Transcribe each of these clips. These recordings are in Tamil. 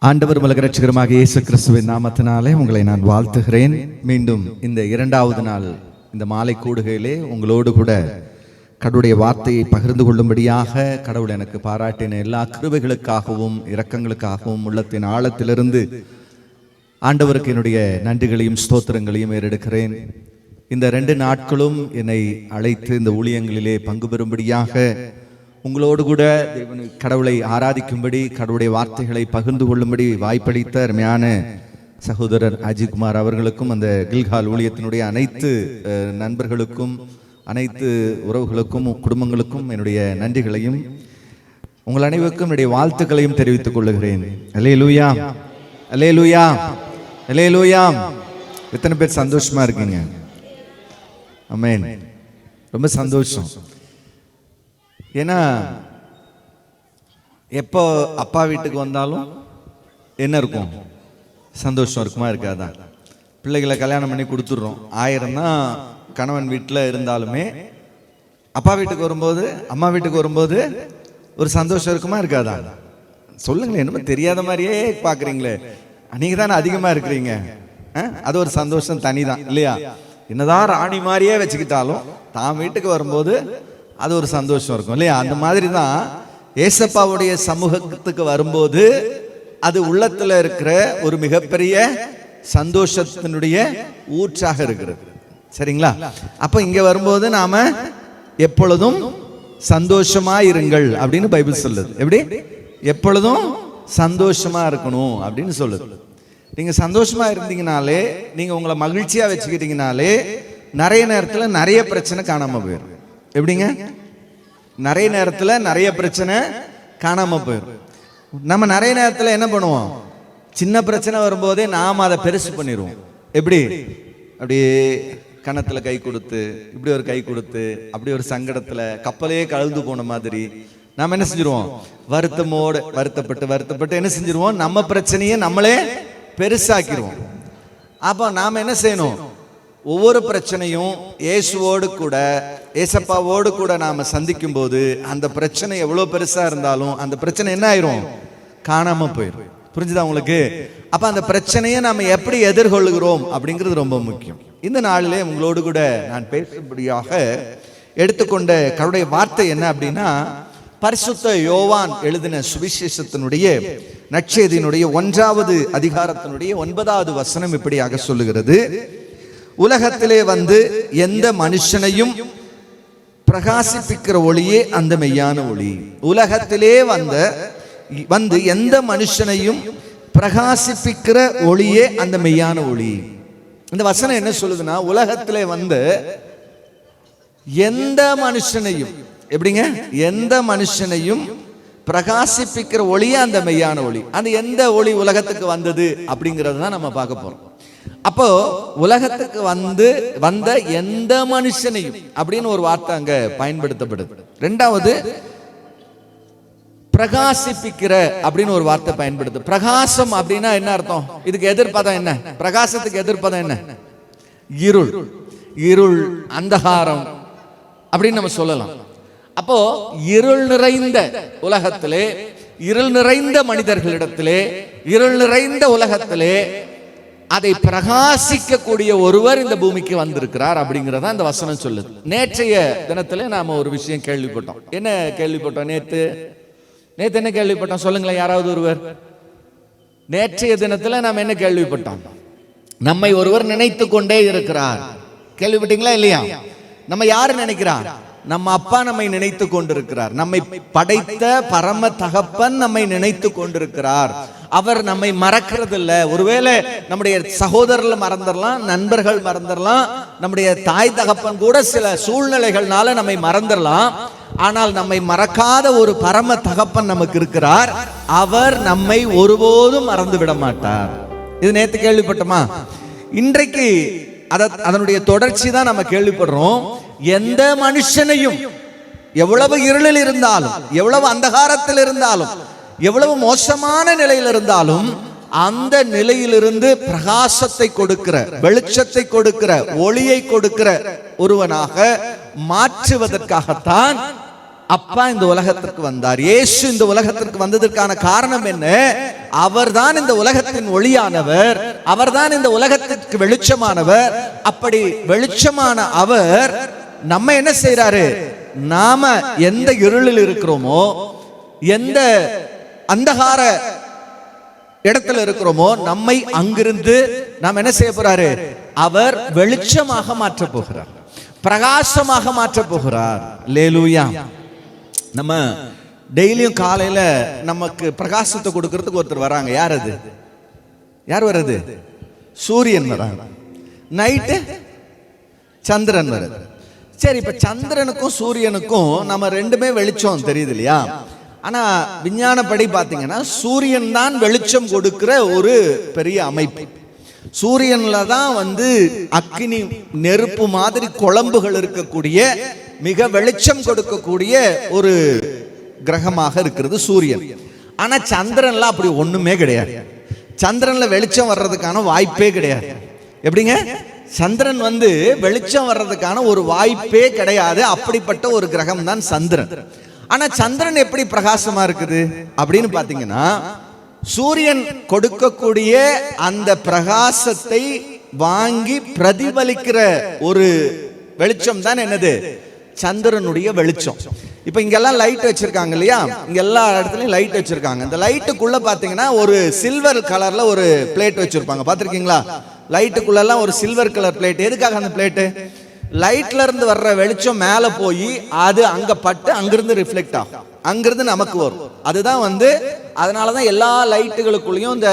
ஆண்டவர் உலகரட்சகருமாக இயேசு கிறிஸ்துவின் நாமத்தினாலே உங்களை நான் வாழ்த்துகிறேன். மீண்டும் இந்த இரண்டாவது நாள் இந்த மாலை கூடுகையிலே உங்களோடு கூட கடவுளுடைய வார்த்தையை பகிர்ந்து கொள்ளும்படியாக கடவுள் எனக்கு பாராட்டின எல்லா கிருபைகளுக்காகவும் இரக்கங்களுக்காகவும் உள்ளத்தின் ஆழத்திலிருந்து ஆண்டவருக்கு என்னுடைய நன்றிகளையும் ஸ்தோத்திரங்களையும் ஏறெடுக்கிறேன். இந்த 2 நாட்களும் என்னை அழைத்து இந்த ஊழியங்களிலே பங்கு பெறும்படியாக உங்களோடு கூட கடவுளை ஆராதிக்கும்படி கடவுளுடைய வார்த்தைகளை பகிர்ந்து கொள்ளும்படி வாய்ப்பளித்த அருமையான சகோதரர் அஜித்குமார் அவர்களுக்கும் அந்த கில்கால் ஊழியத்தினுடைய அனைத்து நண்பர்களுக்கும் அனைத்து உறவுகளுக்கும் குடும்பங்களுக்கும் என்னுடைய நன்றிகளையும் உங்கள் அனைவருக்கும் என்னுடைய வாழ்த்துக்களையும் தெரிவித்துக் கொள்ளுகிறேன். அல்லேலூயா, அல்லேலூயா, அல்லேலூயா. எத்தனை பேர் சந்தோஷமா இருக்கீங்க? ஆமென். ரொம்ப சந்தோஷம். ஏன்னா எப்போ அப்பா வீட்டுக்கு வந்தாலும் என்ன இருக்கும்? சந்தோஷம் இருக்குமா இருக்காதா? பிள்ளைகளை கல்யாணம் பண்ணி கொடுத்துட்றோம். 1000 தான் கணவன் வீட்டில் இருந்தாலுமே அப்பா வீட்டுக்கு வரும்போது அம்மா வீட்டுக்கு வரும்போது ஒரு சந்தோஷம் இருக்குமா இருக்காதா? சொல்லுங்களேன், என்னமோ தெரியாத மாதிரியே பார்க்குறீங்களே. நீங்க தானே அதிகமாக இருக்கிறீங்க. அது ஒரு சந்தோஷம் தனி தான் இல்லையா? என்னதான் ராணி மாதிரியே வச்சுக்கிட்டாலும் தான் வீட்டுக்கு வரும்போது அது ஒரு சந்தோஷம் இருக்கும் இல்லையா? அந்த மாதிரி தான் ஏசப்பாவுடைய சமூகத்துக்கு வரும்போது அது உள்ளத்துல இருக்கிற ஒரு மிகப்பெரிய சந்தோஷத்தினுடைய ஊற்றாக இருக்கிறது. சரிங்களா? அப்ப இங்க வரும்போது நாம எப்பொழுதும் சந்தோஷமா இருங்கள் அப்படின்னு பைபிள் சொல்லுது. எப்படி? எப்பொழுதும் சந்தோஷமா இருக்கணும் அப்படின்னு சொல்லுது. நீங்க சந்தோஷமா இருந்தீங்கனாலே, நீங்க உங்களை மகிழ்ச்சியா வச்சுக்கிட்டீங்கனாலே நிறைய நேரத்துல நிறைய பிரச்சனை காணாம போயிடும். எப்படிங்க? நிறைய நேரத்துல நிறைய பிரச்சனை காணாம போயிடும். நம்ம நிறைய நேரத்துல என்ன பண்ணுவோம்? சின்ன பிரச்சனை வரும்போதே நாம் அதை பெருசு பண்ணிடுவோம். எப்படி? அப்படியே கணத்துல கை கொடுத்து, இப்படி ஒரு கை கொடுத்து, அப்படி ஒரு சங்கடத்துல கப்பலையே கழுந்து போன மாதிரி நாம என்ன செஞ்சிருவோம்? வருத்தப்பட்டு என்ன செஞ்சிருவோம்? நம்ம பிரச்சனையை நம்மளே பெருசாக்கிடுவோம். அப்ப நாம என்ன செய்யணும்? ஒவ்வொரு பிரச்சனையும் இயேசுவோடு கூட ஏசப்பாவோடு கூட நாம சந்திக்கும் போது அந்த பிரச்சனை எவ்வளவு பெருசா இருந்தாலும் அந்த பிரச்சனை என்ன ஆயிரும்? காணாம போயிடும். புரிஞ்சுதா உங்களுக்கு? அப்ப அந்த பிரச்சனையை நாம எப்படி எதிர்கொள்கிறோம் அப்படிங்கிறது ரொம்ப முக்கியம். இந்த நாளிலே உங்களோடு கூட நான் பேசும்படியாக எடுத்துக்கொண்ட கடவுளுடைய வார்த்தை என்ன அப்படின்னா, பரிசுத்த யோவான் எழுதின சுவிசேஷத்தினுடைய நற்செய்தியினுடைய 1வது அதிகாரத்தினுடைய 9வது வசனம் இப்படியாக சொல்லுகிறது: உலகத்திலே வந்து எந்த மனுஷனையும் பிரகாசிப்பிக்கிற ஒளியே அந்த மெய்யான ஒளி. உலகத்திலே வந்து எந்த மனுஷனையும் பிரகாசிப்பிக்கிற ஒளியே அந்த மெய்யான ஒளி. இந்த வசனம் என்ன சொல்லுதுன்னா, உலகத்திலே வந்து எந்த மனுஷனையும், எப்படிங்க? எந்த மனுஷனையும் பிரகாசிப்பிக்கிற ஒளியே அந்த மெய்யான ஒளி. அந்த எந்த ஒளி உலகத்துக்கு வந்தது அப்படிங்கிறது தான் நம்ம பார்க்க போறோம். அப்போ உலகத்துக்கு வந்த எந்த மனுஷனையும் அப்படின்னு ஒரு வார்த்தை அங்க பயன்படுத்தப்படுது. 2வது பிரகாசிப்பிக்கிற அப்படின்னு ஒரு வார்த்தை பயன்படுத்து. பிரகாசம் அப்படின்னா என்ன அர்த்தம்? இதுக்கு எதிர்ப்பதம் என்ன? பிரகாசத்துக்கு எதிர்ப்பதம் என்ன? இருள், இருள், அந்தகாரம் அப்படின்னு நம்ம சொல்லலாம். அப்போ இருள் நிறைந்த உலகத்திலே, இருள் நிறைந்த மனிதர்களிடத்திலே, இருள் நிறைந்த உலகத்திலே அதை பிரகாசிக்க கூடிய ஒருவர் இந்த பூமிக்கு வந்திருக்கிறார் அப்படிங்கிறத அந்த வசனம் சொல்லுது. நேற்றைய தினத்துல நாம ஒரு விஷயம் கேள்விப்பட்டோம். என்ன கேள்விப்பட்டோம்? நேத்து என்ன கேள்விப்பட்டோம்? சொல்லுங்களேன் யாராவது ஒருவர். நேற்றைய தினத்துல நாம என்ன கேள்விப்பட்டோம்? நம்மை ஒருவர் நினைத்து கொண்டே இருக்கிறார். கேள்விப்பட்டீங்களா இல்லையா? நம்ம யாரு நினைக்கிறார்? நம்ம அப்பா நம்மை நினைத்து கொண்டிருக்கிறார். நம்மை படைத்த பரம தகப்பன் நம்மை நினைத்து கொண்டிருக்கிறார். அவர் நம்மை மறக்கிறது இல்லை. ஒருவேளை நம்முடைய சகோதரர்கள் மறந்துடலாம், நண்பர்கள் மறந்துடலாம், நம்முடைய தாய் தகப்பன் கூட சில சூழ்நிலைகள்னால நம்மை மறந்துடலாம். ஆனால் நம்மை மறக்காத ஒரு பரம தகப்பன் நமக்கு இருக்கிறார். அவர் நம்மை ஒருபோதும் மறந்து விட மாட்டார். இது நேத்து கேள்விப்பட்டோமா? இன்றைக்கு அதனுடைய தொடர்ச்சி தான் நம்ம கேள்விப்படுறோம். எந்த மனுஷனையும், எவ்வளவு இருளில் இருந்தாலும், எவ்வளவு அந்தகாரத்தில் இருந்தாலும், எவ்வளவு மோசமான நிலையில் இருந்தாலும், அந்த நிலையிலிருந்து பிரகாசத்தை கொடுக்கிற, வெளிச்சத்தை கொடுக்கிற, ஒளியை கொடுக்கிற ஒருவனாக மாற்றுவதற்காகத்தான் அப்பா இந்த உலகத்திற்கு வந்தார். இயேசு இந்த உலகத்திற்கு வந்ததற்கான காரணம் என்ன? அவர்தான் இந்த உலகத்தின் ஒளியானவர், அவர்தான் இந்த உலகத்திற்கு வெளிச்சமானவர். அப்படி வெளிச்சமான அவர் நம்ம என்ன செய்யறாரு? நாம எந்த இருளில் இருக்கிறோமோ, எந்த அந்தகார இடத்துல இருக்கிறோமோ, நம்மை அங்கிருந்து நாம் என்ன செய்ய போறாரு? அவர் வெளிச்சமாக மாற்ற போகிறார், பிரகாசமாக மாற்ற போகிறார். அல்லேலூயா. நம்ம டெய்லியும் காலையில நமக்கு பிரகாசத்தை கொடுக்கறதுக்கு ஒருத்தர் வராங்க. யார் அது? யார் வர்றது? சூரியன் வராங்க. நைட்டு சந்திரன் வருது. சரி, இப்ப சந்திரனுக்கும் சூரியனுக்கும் நம்ம ரெண்டுமே வெளிச்சம் தெரியுது இல்லையா? ஆனா விஞ்ஞானப்படி பாத்தீங்கன்னா சூரியன் தான் வெளிச்சம் கொடுக்கிற ஒரு பெரிய அமைப்பு. சூரியன்ல தான் அக்கினி நெருப்பு மாதிரி குழம்புகள் இருக்கக்கூடிய மிக வெளிச்சம் கொடுக்கக்கூடிய ஒரு கிரகமாக இருக்கிறது சூரியன். ஆனா சந்திரன்ல அப்படி ஒண்ணுமே கிடையாது. சந்திரன்ல வெளிச்சம் வர்றதுக்கான வாய்ப்பே கிடையாது. எப்படிங்க? சந்திரன் வெளிச்சம் வர்றதுக்கான ஒரு வாய்ப்பே கிடையாது. அப்படிப்பட்ட ஒரு கிரகம் தான் சந்திரன். ஆனா சந்திரன் எப்படி பிரகாசமா இருக்குது அப்படின்னு பாத்தீங்கன்னா, சூரியன் கொடுக்கக்கூடிய அந்த பிரகாசத்தை வாங்கி பிரதிபலிக்கிற ஒரு வெளிச்சம் தான் என்னது? சந்திரனுடைய வெளிச்சம். இப்ப இங்கெல்லாம் லைட் வச்சிருக்காங்க இல்லையா? இங்க எல்லா இடத்துலயும் லைட் வச்சிருக்காங்க. இந்த லைட்டுக்குள்ள பாத்தீங்கன்னா ஒரு சில்வர் கலர்ல ஒரு பிளேட் வச்சிருப்பாங்க. பாத்திருக்கீங்களா? லைட்டுக்குள்ள எல்லாம் ஒரு சில்வர் கலர் பிளேட். எதுக்காக அந்த பிளேட்? லைட்ல இருந்து வர்ற வெளிச்சம் மேல போய் அது அங்க பட்டு அங்கிருந்து ரிஃப்ளெக்ட் ஆகும், அங்கிருந்து நமக்கு வரும். அதுதான் அதனாலதான் எல்லா லைட்டுகளுக்குள்ளயும் இந்த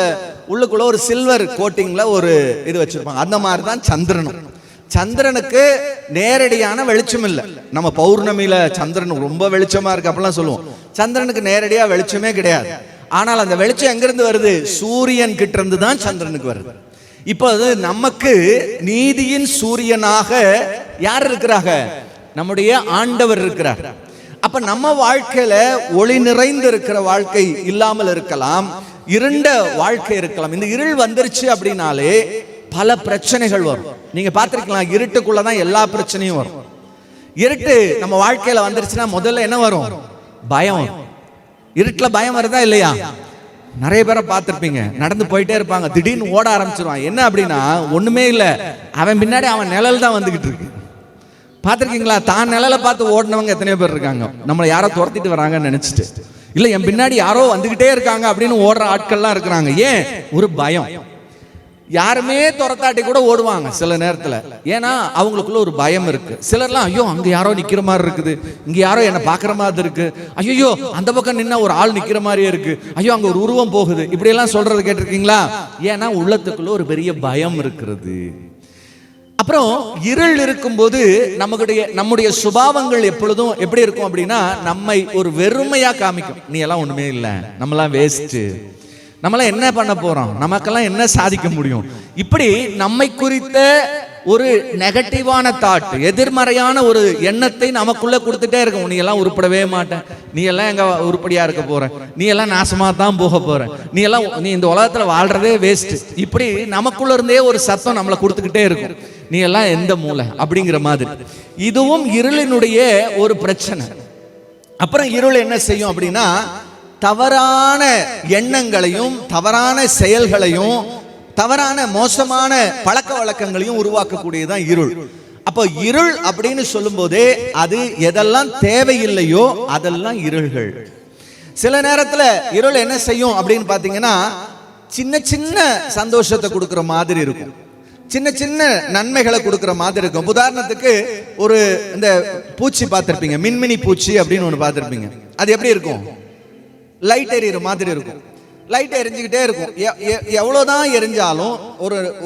உள்ளுக்குள்ள ஒரு சில்வர் கோட்டிங்ல ஒரு இது வச்சிருப்பாங்க. அந்த மாதிரிதான் சந்திரனும். சந்திரனுக்கு நேரடியான வெளிச்சம் இல்லை. நம்ம பௌர்ணமியில சந்திரன் ரொம்ப வெளிச்சமா இருக்கு அப்படிலாம் சொல்லுவோம். சந்திரனுக்கு நேரடியா வெளிச்சமே கிடையாது. ஆனால் அந்த வெளிச்சம் எங்கிருந்து வருது? சூரியன் கிட்ட இருந்து தான் சந்திரனுக்கு வருது. இப்போ நமக்கு நீதியின் சூரியனாக யார் இருக்கிறாங்க? நம்முடைய ஆண்டவர் இருக்கிறார். அப்ப நம்ம வாழ்க்கையில ஒளி நிறைந்து இருக்கிற வாழ்க்கை இல்லாமல் இருக்கலாம், இருண்ட வாழ்க்கை இருக்கலாம். இந்த இருள் வந்துருச்சு அப்படின்னாலே பல பிரச்சனைகள் வரும். நீங்க பார்த்திருக்கலாம், இருட்டுக்குள்ளதான் எல்லா பிரச்சனையும் வரும். இருட்டு நம்ம வாழ்க்கையில வந்துருச்சுன்னா முதல்ல என்ன வரும்? பயம். இருட்டுல பயம் வருதா இல்லையா? நிறைய பேரை பார்த்திருப்பீங்க, நடந்து போயிட்டே இருப்பாங்க, திடீர்னு ஓட ஆரம்பிச்சிருவான். என்ன அப்படின்னா ஒண்ணுமே இல்லை, அவன் பின்னாடி அவன் நிழல் தான் வந்துகிட்டு இருக்கு. பார்த்திருக்கீங்களா? தான் நிழலை பார்த்து ஓடினவங்க எத்தனையோ பேர் இருக்காங்க. நம்மளை யாரோ துரத்திட்டு வராங்கன்னு நினைச்சிட்டு, இல்ல என் பின்னாடி யாரோ வந்துகிட்டே இருக்காங்க அப்படின்னு ஓடுற ஆட்கள்லாம் இருக்கிறாங்க. ஏன்? ஒரு பயம். யாருமே துரத்தாட்டி கூட ஓடுவாங்க சில நேரத்துல. ஏன்னா அவங்களுக்குள்ள ஒரு பயம் இருக்கு. சிலர்லாம் ஐயோ அங்க யாரோ நிக்கிற மாதிரி இருக்குது, இங்க யாரோ என்ன பாக்குற மாதிரி இருக்கு, ஐயோ அந்த பக்கம் நின்னா ஒரு ஆள் நிக்கிற மாதிரியே இருக்கு, ஐயோ அங்க ஒரு உருவம் போகுது, இப்படி எல்லாம் சொல்றது கேட்டிருக்கீங்களா? ஏன்னா உள்ளத்துக்குள்ள ஒரு பெரிய பயம் இருக்கிறது. அப்புறம் இருள் இருக்கும்போது நம்முடைய சுபாவங்கள் எப்பொழுதும் எப்படி இருக்கும் அப்படின்னா, நம்மை ஒரு வெறுமையா காமிக்கும். நீ எல்லாம் ஒண்ணுமே இல்லை, நம்மளாம் வேஸ்ட், நம்மளாம் என்ன பண்ண போறோம், நமக்கெல்லாம் என்ன சாதிக்க முடியும், இப்படி நம்மை குறித்த ஒரு நெகட்டிவான தாட், எதிர்மறையான ஒரு எண்ணத்தை நமக்குள்ள கொடுத்துட்டே இருக்கும். நீ எல்லாம் உருப்படவே மாட்டேன், நீ எல்லாம் எங்க உருப்படியா இருக்க போற, நீ எல்லாம் நாசமா தான் போக போற, நீ இந்த உலகத்துல வாழ்றதே வேஸ்ட், இப்படி நமக்குள்ள இருந்தே ஒரு சத்தம் நம்மளை கொடுத்துக்கிட்டே இருக்கும். நீ எல்லாம் எந்த மூலை அப்படிங்கிற மாதிரி. இதுவும் இருளினுடைய ஒரு பிரச்சனை. அப்புறம் இருள் என்ன செய்யும் அப்படின்னா, தவறான எண்ணங்களையும் தவறான செயல்களையும் தவறான மோசமான பழக்க வழக்கங்களையும் உருவாக்கக்கூடியதான் இருள். அப்போ இருள் அப்படின்னு சொல்லும் போதே அது எதெல்லாம் தேவையில்லையோ அதெல்லாம் இருள்கள். சில நேரத்துல இருள் என்ன செய்யும் அப்படின்னு பாத்தீங்கன்னா, சின்ன சின்ன சந்தோஷத்தை கொடுக்கிற மாதிரி இருக்கும், சின்ன சின்ன நன்மைகளை கொடுக்கிற மாதிரி இருக்கும். உதாரணத்துக்கு ஒரு இந்த பூச்சி பார்த்திருப்பீங்க, மின்மினி பூச்சி அப்படின்னு ஒன்று பார்த்திருப்பீங்க. அது எப்படி இருக்கும்? லைட் எரியிற மாதிரி இருக்கும். லைட் எரிஞ்சுக்கிட்டே இருக்கும். எவ்வளவுதான் எரிஞ்சாலும்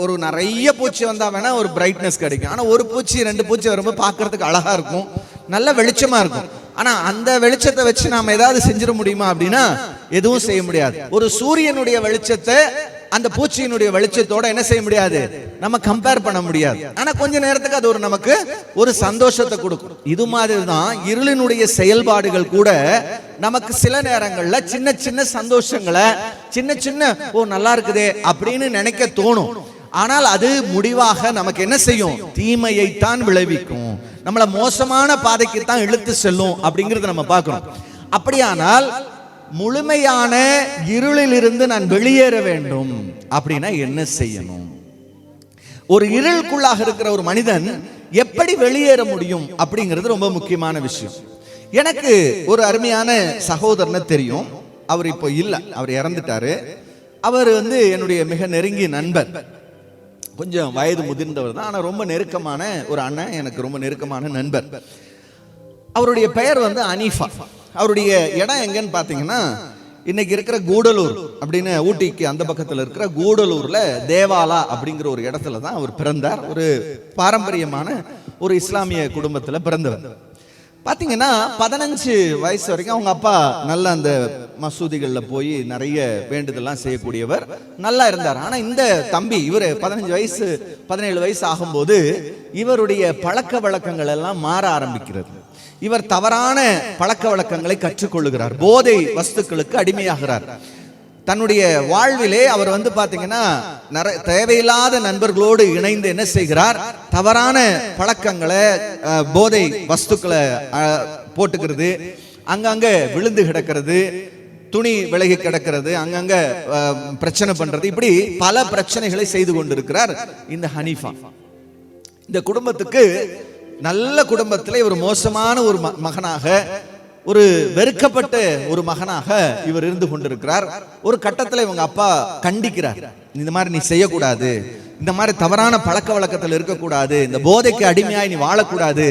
ஒரு நிறைய பூச்சி வந்தா வேணா ஒரு பிரைட்னஸ் கிடைக்கும். ஆனா ஒரு பூச்சி ரெண்டு பூச்சி வரும்போது பார்க்கறதுக்கு அழகா இருக்கும், நல்ல வெளிச்சமா இருக்கும். ஆனா அந்த வெளிச்சத்தை வச்சு நாம ஏதாவது செஞ்சிட முடியுமா அப்படின்னா எதுவும் செய்ய முடியாது. ஒரு சூரியனுடைய வெளிச்சத்தை அந்த பூச்சியினுடைய வெளிச்சத்தோட என்ன செய்ய முடியாது, நம்ம கம்பேர் பண்ண முடியாது. ஆனா கொஞ்ச நேரத்துக்கு அது நமக்கு ஒரு சந்தோஷத்தை கொடுக்கும். இது மாதிரி தான் இருளினுடைய செயல்பாடுகள் கூட நமக்கு சில நேரங்கள்ல சின்ன சின்ன சந்தோஷங்களை, சின்ன சின்ன ஓ நல்லா இருக்குதே அப்படின்னு நினைக்க தோணும். ஆனால் அது முடிவாக நமக்கு என்ன செய்யும், தீமையைத்தான் விளைவிக்கும். நம்மளை மோசமான பாதைக்கு தான் இழுத்து செல்லும் அப்படிங்கறத நம்ம பார்க்கிறோம். அப்படியானால் முழுமையான இருளில் இருந்து நான் வெளியேற வேண்டும் அப்படின்னா என்ன செய்யணும்? ஒரு இருளுக்குள்ளாக இருக்கிற ஒரு மனிதன் எப்படி வெளியேற முடியும் அப்படிங்கிறது ரொம்ப முக்கியமான விஷயம். எனக்கு ஒரு அருமையான சகோதரனை தெரியும். அவர் இப்போ இல்லை, அவர் இறந்துட்டாரு. அவர் என்னுடைய மிக நெருங்கிய நண்பர். கொஞ்சம் வயது முதிர்ந்தவர் தான், ஆனால் ரொம்ப நெருக்கமான ஒரு அண்ணன், எனக்கு ரொம்ப நெருக்கமான நண்பர். அவருடைய பெயர் அனீஃபா. அவருடைய இடம் எங்கன்னு பார்த்தீங்கன்னா, இன்னைக்கு இருக்கிற கூடலூர் அப்படின்னு, ஊட்டிக்கு அந்த பக்கத்தில் இருக்கிற கூடலூர்ல தேவாலா அப்படிங்கிற ஒரு இடத்துல தான் அவர் பிறந்தார். ஒரு பாரம்பரியமான ஒரு இஸ்லாமிய குடும்பத்தில் பிறந்தவர். பார்த்தீங்கன்னா 15 வயசு வரைக்கும் அவங்க அப்பா நல்ல அந்த மசூதிகளில் போய் நிறைய வேண்டுதெல்லாம் செய்யக்கூடியவர், நல்லா இருந்தார். ஆனால் இந்த தம்பி இவர் 15 வயசு 17 வயசு ஆகும்போது இவருடைய பழக்க வழக்கங்கள் எல்லாம் மாற ஆரம்பிக்கிறது. இவர் தவறான பழக்க வழக்கங்களை கற்றுக்கொள்ளுகிறார், போதை வஸ்துக்களுக்கு அடிமையாகிறார். தன்னுடைய வாழ்விலே அவர் பாத்தீங்கன்னா தேவையில்லாத நண்பர்களோடு இணைந்து என்ன செய்கிறார், தவறான பழக்கங்களை, போதை வஸ்துக்களை போட்டுக்கிறது, அங்கங்க விழுந்து கிடக்கிறது, துணி விலகி கிடக்கிறது, அங்கங்க பிரச்சனை பண்றது, இப்படி பல பிரச்சனைகளை செய்து கொண்டிருக்கிறார் இந்த ஹனீஃபா. இந்த குடும்பத்துக்கு, நல்ல குடும்பத்தில் ஒரு மோசமான ஒரு மகனாக, ஒரு வெறுக்கப்பட்ட ஒரு மகனாக இவர் இருந்து கொண்டிருக்கிறார். ஒரு கட்டத்தில் இவங்க அப்பா கண்டிக்கிறார், இந்த மாதிரி நீ செய்யக்கூடாது, இந்த மாதிரி தவறான பழக்க வழக்கத்தில் இருக்கக்கூடாது, இந்த போதைக்கு அடிமையாய் நீ வாழக்கூடாது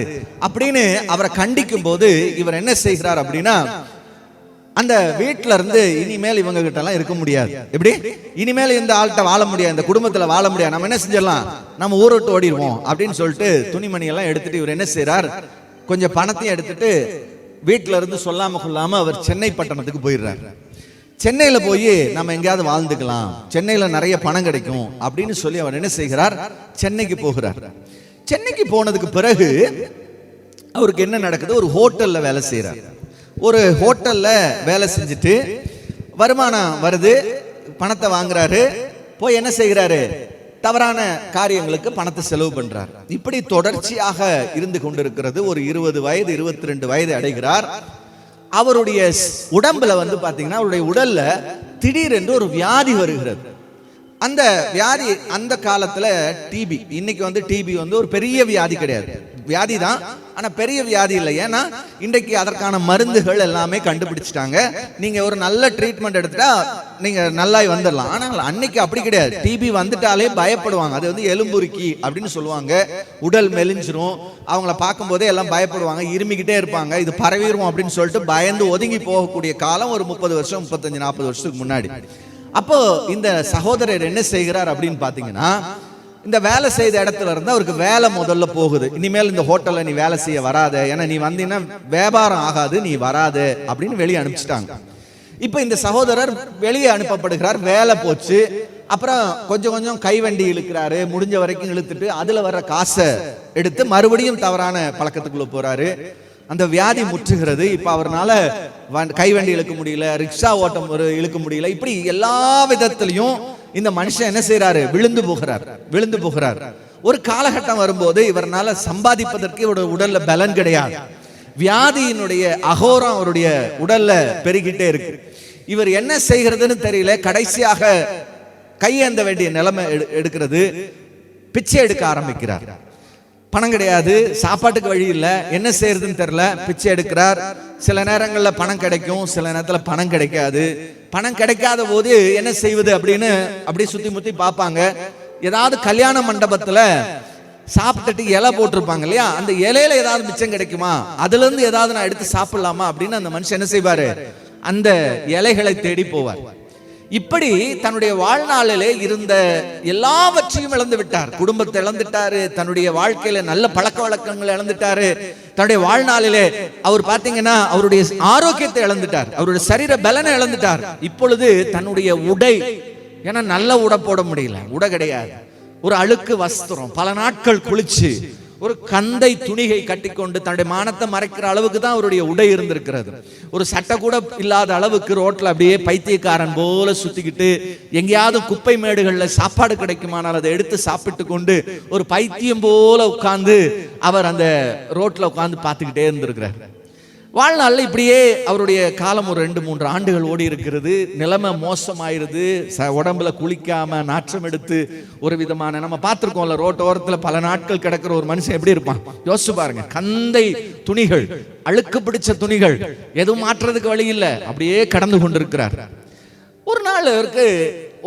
அப்படின்னு அவரை கண்டிக்கும் போது இவர் என்ன செய்கிறார் அப்படின்னா, அந்த வீட்டில இருந்து இனிமேல் இவங்க கிட்ட எல்லாம் இருக்க முடியாது, எப்படி இனிமேல் இந்த ஆள்கிட்ட வாழ முடியாது, இந்த குடும்பத்துல வாழ முடியாது, நம்ம என்ன செஞ்சிடலாம், நம்ம ஊரை விட்டு ஓடிடுவோம் அப்படின்னு சொல்லிட்டு துணிமணி எல்லாம் எடுத்துட்டு இவர் என்ன செய்யறார், கொஞ்சம் பணத்தையும் எடுத்துட்டு வீட்டில இருந்து சொல்லாம கொள்ளாம அவர் சென்னை பட்டணத்துக்கு போயிடுறார். சென்னையில போய் நம்ம எங்கேயாவது வாழ்ந்துக்கலாம், சென்னையில நிறைய பணம் கிடைக்கும் அப்படின்னு சொல்லி அவர் என்ன செய்கிறார், சென்னைக்கு போகிறார். சென்னைக்கு போனதுக்கு பிறகு அவருக்கு என்ன நடக்குது, ஒரு ஹோட்டல்ல வேலை செய்யறார். ஒரு ஹோட்டல்ல வேலை செஞ்சுட்டு வருமானம் வருது, பணத்தை வாங்குறாரு, போய் என்ன செய்கிறாரு, தவறான காரியங்களுக்கு பணத்தை செலவு பண்றார். இப்படி தொடர்ச்சியாக இருந்து கொண்டிருக்கிறது. ஒரு 20 வயது 22 வயது அடைகிறார். அவருடைய உடம்புல பாத்தீங்கன்னா, அவருடைய உடல்ல திடீரென்று ஒரு வியாதி வருகிறது. அந்த வியாதி அந்த காலத்துல டிபி, இன்னைக்கு டிபி ஒரு பெரிய வியாதி கிடையாது, வியாதி தான், ஆனா பெரிய வியாதி இல்லை. ஏன்னா இன்றைக்கு அதற்கான மருந்துகள் எல்லாமே கண்டுபிடிச்சிட்டாங்க. நீங்க ஒரு நல்ல ட்ரீட்மெண்ட் எடுத்துட்டா நீங்க நல்லாய் வந்துடலாம். ஆனால் அன்னைக்கு அப்படி கிடையாது. டிபி வந்துட்டாலே பயப்படுவாங்க. அது எலும்புருக்கி அப்படின்னு சொல்லுவாங்க, உடல் மெலிஞ்சிரும், அவங்கள பார்க்கும் போதே எல்லாம் பயப்படுவாங்க, இருமிக்கிட்டே இருப்பாங்க, இது பரவிடும் அப்படின்னு சொல்லிட்டு பயந்து ஒதுங்கி போகக்கூடிய காலம் ஒரு 30 வருஷம் 35 40 வருஷத்துக்கு முன்னாடி. அப்போ இந்த சகோதரர் என்ன செய்கிறார் அப்படின்னு பாத்தீங்கன்னா, இந்த வேலை செய்த இடத்துல இருந்து அவருக்கு வேலை முதல்ல போகுது. இனிமேல் இந்த ஹோட்டல்ல நீ வேலை செய்ய வராத, ஏன்னா நீ வந்தீங்கன்னா வியாபாரம் ஆகாது, நீ வராத அப்படின்னு வெளியே அனுப்பிச்சிட்டாங்க. இப்ப இந்த சகோதரர் வெளியே அனுப்பப்படுகிறார், வேலை போச்சு. அப்புறம் கொஞ்சம் கொஞ்சம் கைவண்டி இழுக்கிறாரு, முடிஞ்ச வரைக்கும் இழுத்துட்டு அதுல வர்ற காசை எடுத்து மறுபடியும் தவறான பழக்கத்துக்குள்ள போறாரு. அந்த வியாதி முற்றுகிறது. இப்ப அவரால் கைவண்டி இழுக்க முடியல, ரிக்ஷா ஓட்டம் இழுக்க முடியல, இப்படி எல்லா விதத்திலையும் இந்த மனுஷன் என்ன செய்யறாரு, விழுந்து போகிறார். ஒரு காலகட்டம் வரும்போது இவரால் சம்பாதிப்பதற்கு இவருடைய உடல்ல பலன் கிடையாது. வியாதியினுடைய அகோரம் அவருடைய உடல்ல பெருகிட்டே இருக்கு. இவர் என்ன செய்கிறதுன்னு தெரியல. கடைசியாக கையேந்த வேண்டிய நிலைமை எடுக்கிறது, பிச்சை எடுக்க ஆரம்பிக்கிறார். பணம் கிடையாது, சாப்பாட்டுக்கு வழி இல்லை, என்ன செய்யறதுன்னு தெரியல, பிச்சை எடுக்கிறார். சில நேரங்களில் பணம் கிடைக்கும், சில நேரத்தில் பணம் கிடைக்காது. பணம் கிடைக்காத போது என்ன செய்வது அப்படின்னு அப்படி சுத்தி முத்தி பார்ப்பாங்க. ஏதாவது கல்யாண மண்டபத்துல சாப்பிட்டுட்டு இலை போட்டிருப்பாங்க இல்லையா, அந்த இலையில ஏதாவது மிச்சம் கிடைக்குமா, அதுல இருந்து ஏதாவது நான் எடுத்து சாப்பிடலாமா அப்படின்னு அந்த மனுஷன் என்ன செய்வாரு, அந்த இலைகளை தேடி போவார். இப்படி தன்னுடைய வாழ்நாளிலே இருந்த எல்லாவற்றையும் இழந்து விட்டார். குடும்பத்தை இழந்துட்டாரு, தன்னுடைய வாழ்க்கையில நல்ல பழக்க வழக்கங்களை இழந்துட்டாரு, தன்னுடைய வாழ்நாளிலே அவர் பாத்தீங்கன்னா அவருடைய ஆரோக்கியத்தை இழந்துட்டார், அவருடைய சரீர பலனை இழந்துட்டார். இப்பொழுது தன்னுடைய உடை, ஏன்னா நல்ல உடை போட முடியல, உடை கிடையாது, ஒரு அழுக்கு வஸ்திரம், பல நாட்கள் குளிச்சு ஒரு கந்தை துணிகை கட்டிக்கொண்டு தன்னுடைய மானத்தை மறைக்கிற அளவுக்கு தான் அவருடைய உடை இருந்திருக்கிறது. ஒரு சட்டை கூட இல்லாத அளவுக்கு ரோட்ல அப்படியே பைத்தியக்காரன் போல சுத்திக்கிட்டு, எங்கேயாவது குப்பை மேடுகள்ல சாப்பாடு கிடைக்குமானால் அதை எடுத்து சாப்பிட்டு கொண்டு ஒரு பைத்தியம் போல உட்கார்ந்து அவர் அந்த ரோட்ல உட்கார்ந்து பார்த்துக்கிட்டே இருந்திருக்கிறார். வாழ்நாளில் இப்படியே அவருடைய காலம் ஒரு 2-3 ஆண்டுகள் ஓடி இருக்கிறது. நிலைமை மோசமாயிருது. உடம்புல குளிக்காம நாற்றம் எடுத்து ஒரு விதமான, நம்ம பார்த்துருக்கோம்ல ரோட்டோரத்தில் பல நாட்கள் கிடக்கிற ஒரு மனுஷன் எப்படி இருப்பான் யோசிச்சு பாருங்க. கந்தை துணிகள், அழுக்கு பிடிச்ச துணிகள், எதுவும் மாற்றுறதுக்கு வழி இல்லை, அப்படியே கடந்து கொண்டிருக்கிறார். ஒரு நாள் அவருக்கு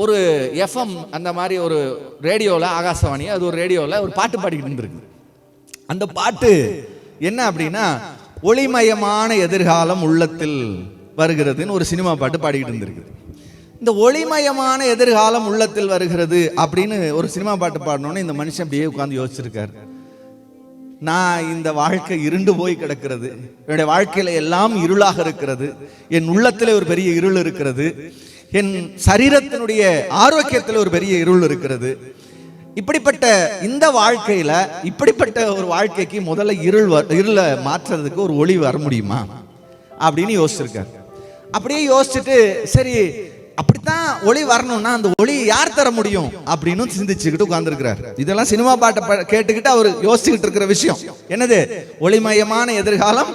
ஒரு எஃப்எம் அந்த மாதிரி ஒரு ரேடியோவில், ஆகாசவாணி அது ஒரு ரேடியோவில் ஒரு பாட்டு பாடிக்கிட்டு இருந்திருக்கு. அந்த பாட்டு என்ன அப்படின்னா, ஒளிமயமான எதிர்காலம் உள்ளத்தில் வருகிறதுன்னு ஒரு சினிமா பாட்டு பாடிக்கிட்டு இருந்திருக்கு. இந்த ஒளிமயமான எதிர்காலம் உள்ளத்தில் வருகிறது அப்படின்னு ஒரு சினிமா பாட்டு பாடணும்னு இந்த மனுஷன் அப்படியே உட்கார்ந்து யோசிச்சிருக்காரு. நான் இந்த வாழ்க்கை இருண்டு போய் கிடக்கிறது, என்னுடைய வாழ்க்கையில எல்லாம் இருளாக இருக்கிறது, என் உள்ளத்தில் ஒரு பெரிய இருள் இருக்கிறது, என் சரீரத்தினுடைய ஆரோக்கியத்தில் ஒரு பெரிய இருள் இருக்கிறது. இப்படிப்பட்ட இந்த வாழ்க்கையில, இப்படிப்பட்ட ஒரு வாழ்க்கைக்கு முதல்ல இருளை மாற்றுறதுக்கு ஒரு ஒளி வர முடியுமா அப்படின்னு யோசிச்சிருக்காரு. அப்படியே யோசிச்சுட்டு, சரி அப்படித்தான் ஒளி வரணும்னா அந்த ஒளி யார் தர முடியும் அப்படின்னு சிந்திச்சுக்கிட்டு உட்கார்ந்துருக்கிறார். இதெல்லாம் சினிமா பாட்டை கேட்டுக்கிட்டு அவர் யோசிச்சுக்கிட்டு இருக்கிற விஷயம் என்னது, ஒளிமயமான எதிர்காலம்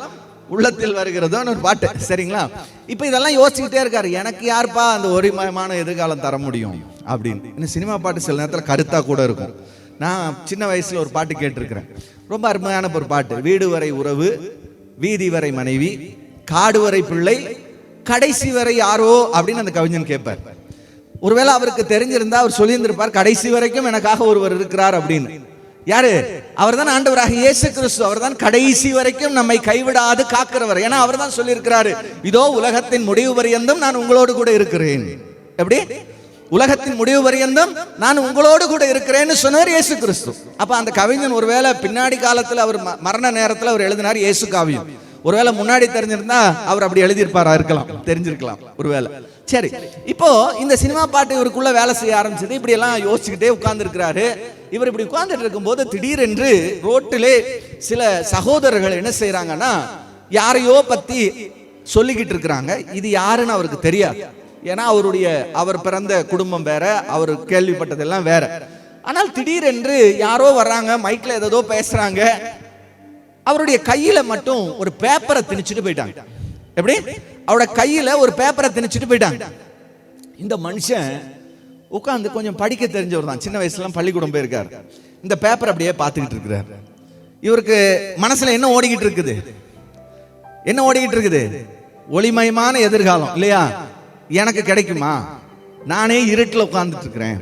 உள்ளத்தில் வருகிறதோன்னு ஒரு பாட்டு, சரிங்களா? இப்ப இதெல்லாம் யோசிச்சுக்கிட்டே இருக்காரு. எனக்கு யாருப்பா அந்த ஒளிமயமான எதிர்காலம் தர முடியும் அப்படின்னு. இந்த சினிமா பாட்டு சில நேரத்தில் கருத்தா கூட இருக்கும். நான் சின்ன வயசுல ஒரு பாட்டு கேட்டிருக்கிறேன், ரொம்ப அருமையான ஒரு பாட்டு. வீடு வரை உறவு, வீதி வரை மனைவி, காடு வரை பிள்ளை, கடைசி வரை யாரோ அப்படின்னு அந்த கவிஞன் கேட்பார். ஒருவேளை அவருக்கு தெரிஞ்சிருந்தா அவர் சொல்லியிருந்திருப்பார், கடைசி வரைக்கும் எனக்காக ஒருவர் இருக்கிறார் அப்படின்னு. யாரு? அவர் தான் ஆண்டவராக இயேசு கிறிஸ்து. அவர் தான் கடைசி வரைக்கும் நம்மை கைவிடாது காக்கிறவர். ஏன்னா அவர் தான் சொல்லியிருக்கிறாரு, இதோ உலகத்தின் முடிவு பரியந்தம் நான் உங்களோடு கூட இருக்கிறேன். எப்படி? உலகத்தின் முடிவு பரியந்தம் நான் உங்களோடு கூட இருக்கிறேன்னு சொன்னார் இயேசு கிறிஸ்து. அப்ப அந்த கவிஞன் ஒருவேளை பின்னாடி காலத்தில் அவர் மரண நேரத்தில் அவர் எழுதினார் இயேசு காவியம். ஒருவேளை முன்னாடி தெரிஞ்சிருந்தா அவர் அப்படி எழுதியிருப்பாரா இருக்கலாம், தெரிஞ்சிருக்கலாம் ஒருவேளை. சரி, இப்போ இந்த சினிமா பாட்டு இவருக்குள்ள வேலை செய்ய ஆரம்பிச்சது. இப்படி எல்லாம் யோசிச்சுக்கிட்டே உட்கார்ந்து இருக்கிறாரு. இவர் இப்படி உட்கார்ந்துட்டு இருக்கும்போது திடீரென்று ரோட்டிலே சில சகோதரர்கள் என்ன செய்யறாங்கன்னா, யாரையோ பத்தி சொல்லிக்கிட்டு இருக்கிறாங்க. இது யாருன்னு அவருக்கு தெரியாது. ஏன்னா அவர் பிறந்த குடும்பம் வேற, அவர் கேள்விப்பட்டதெல்லாம் வேற. ஆனால் திடீரென்று யாரோ வர்றாங்க, மைக்ல ஏதோ பேசுறாங்க. அவருடைய கையில மட்டும் ஒரு பேப்பரை திணிச்சுட்டு போயிட்டாங்க. எப்படி? அவரோட கையில ஒரு பேப்பரை திணிச்சுட்டு போயிட்டாங்க. இந்த மனுஷன் உட்கார்ந்து கொஞ்சம் படிக்க தெரிஞ்சவர் தான், சின்ன வயசுல பள்ளிக்கூடம் போயிருக்காரு. இந்த பேப்பர் அப்படியே பார்த்துக்கிட்டு இருக்கிறார். இவருக்கு மனசுல என்ன ஓடிக்கிட்டு இருக்குது? என்ன ஓடிக்கிட்டு இருக்குது? ஒளிமயமான எதிர்காலம் இல்லையா? எனக்கு கிடைக்குமா? நானே இருட்டில் உட்கார்ந்துட்டு இருக்கிறேன்,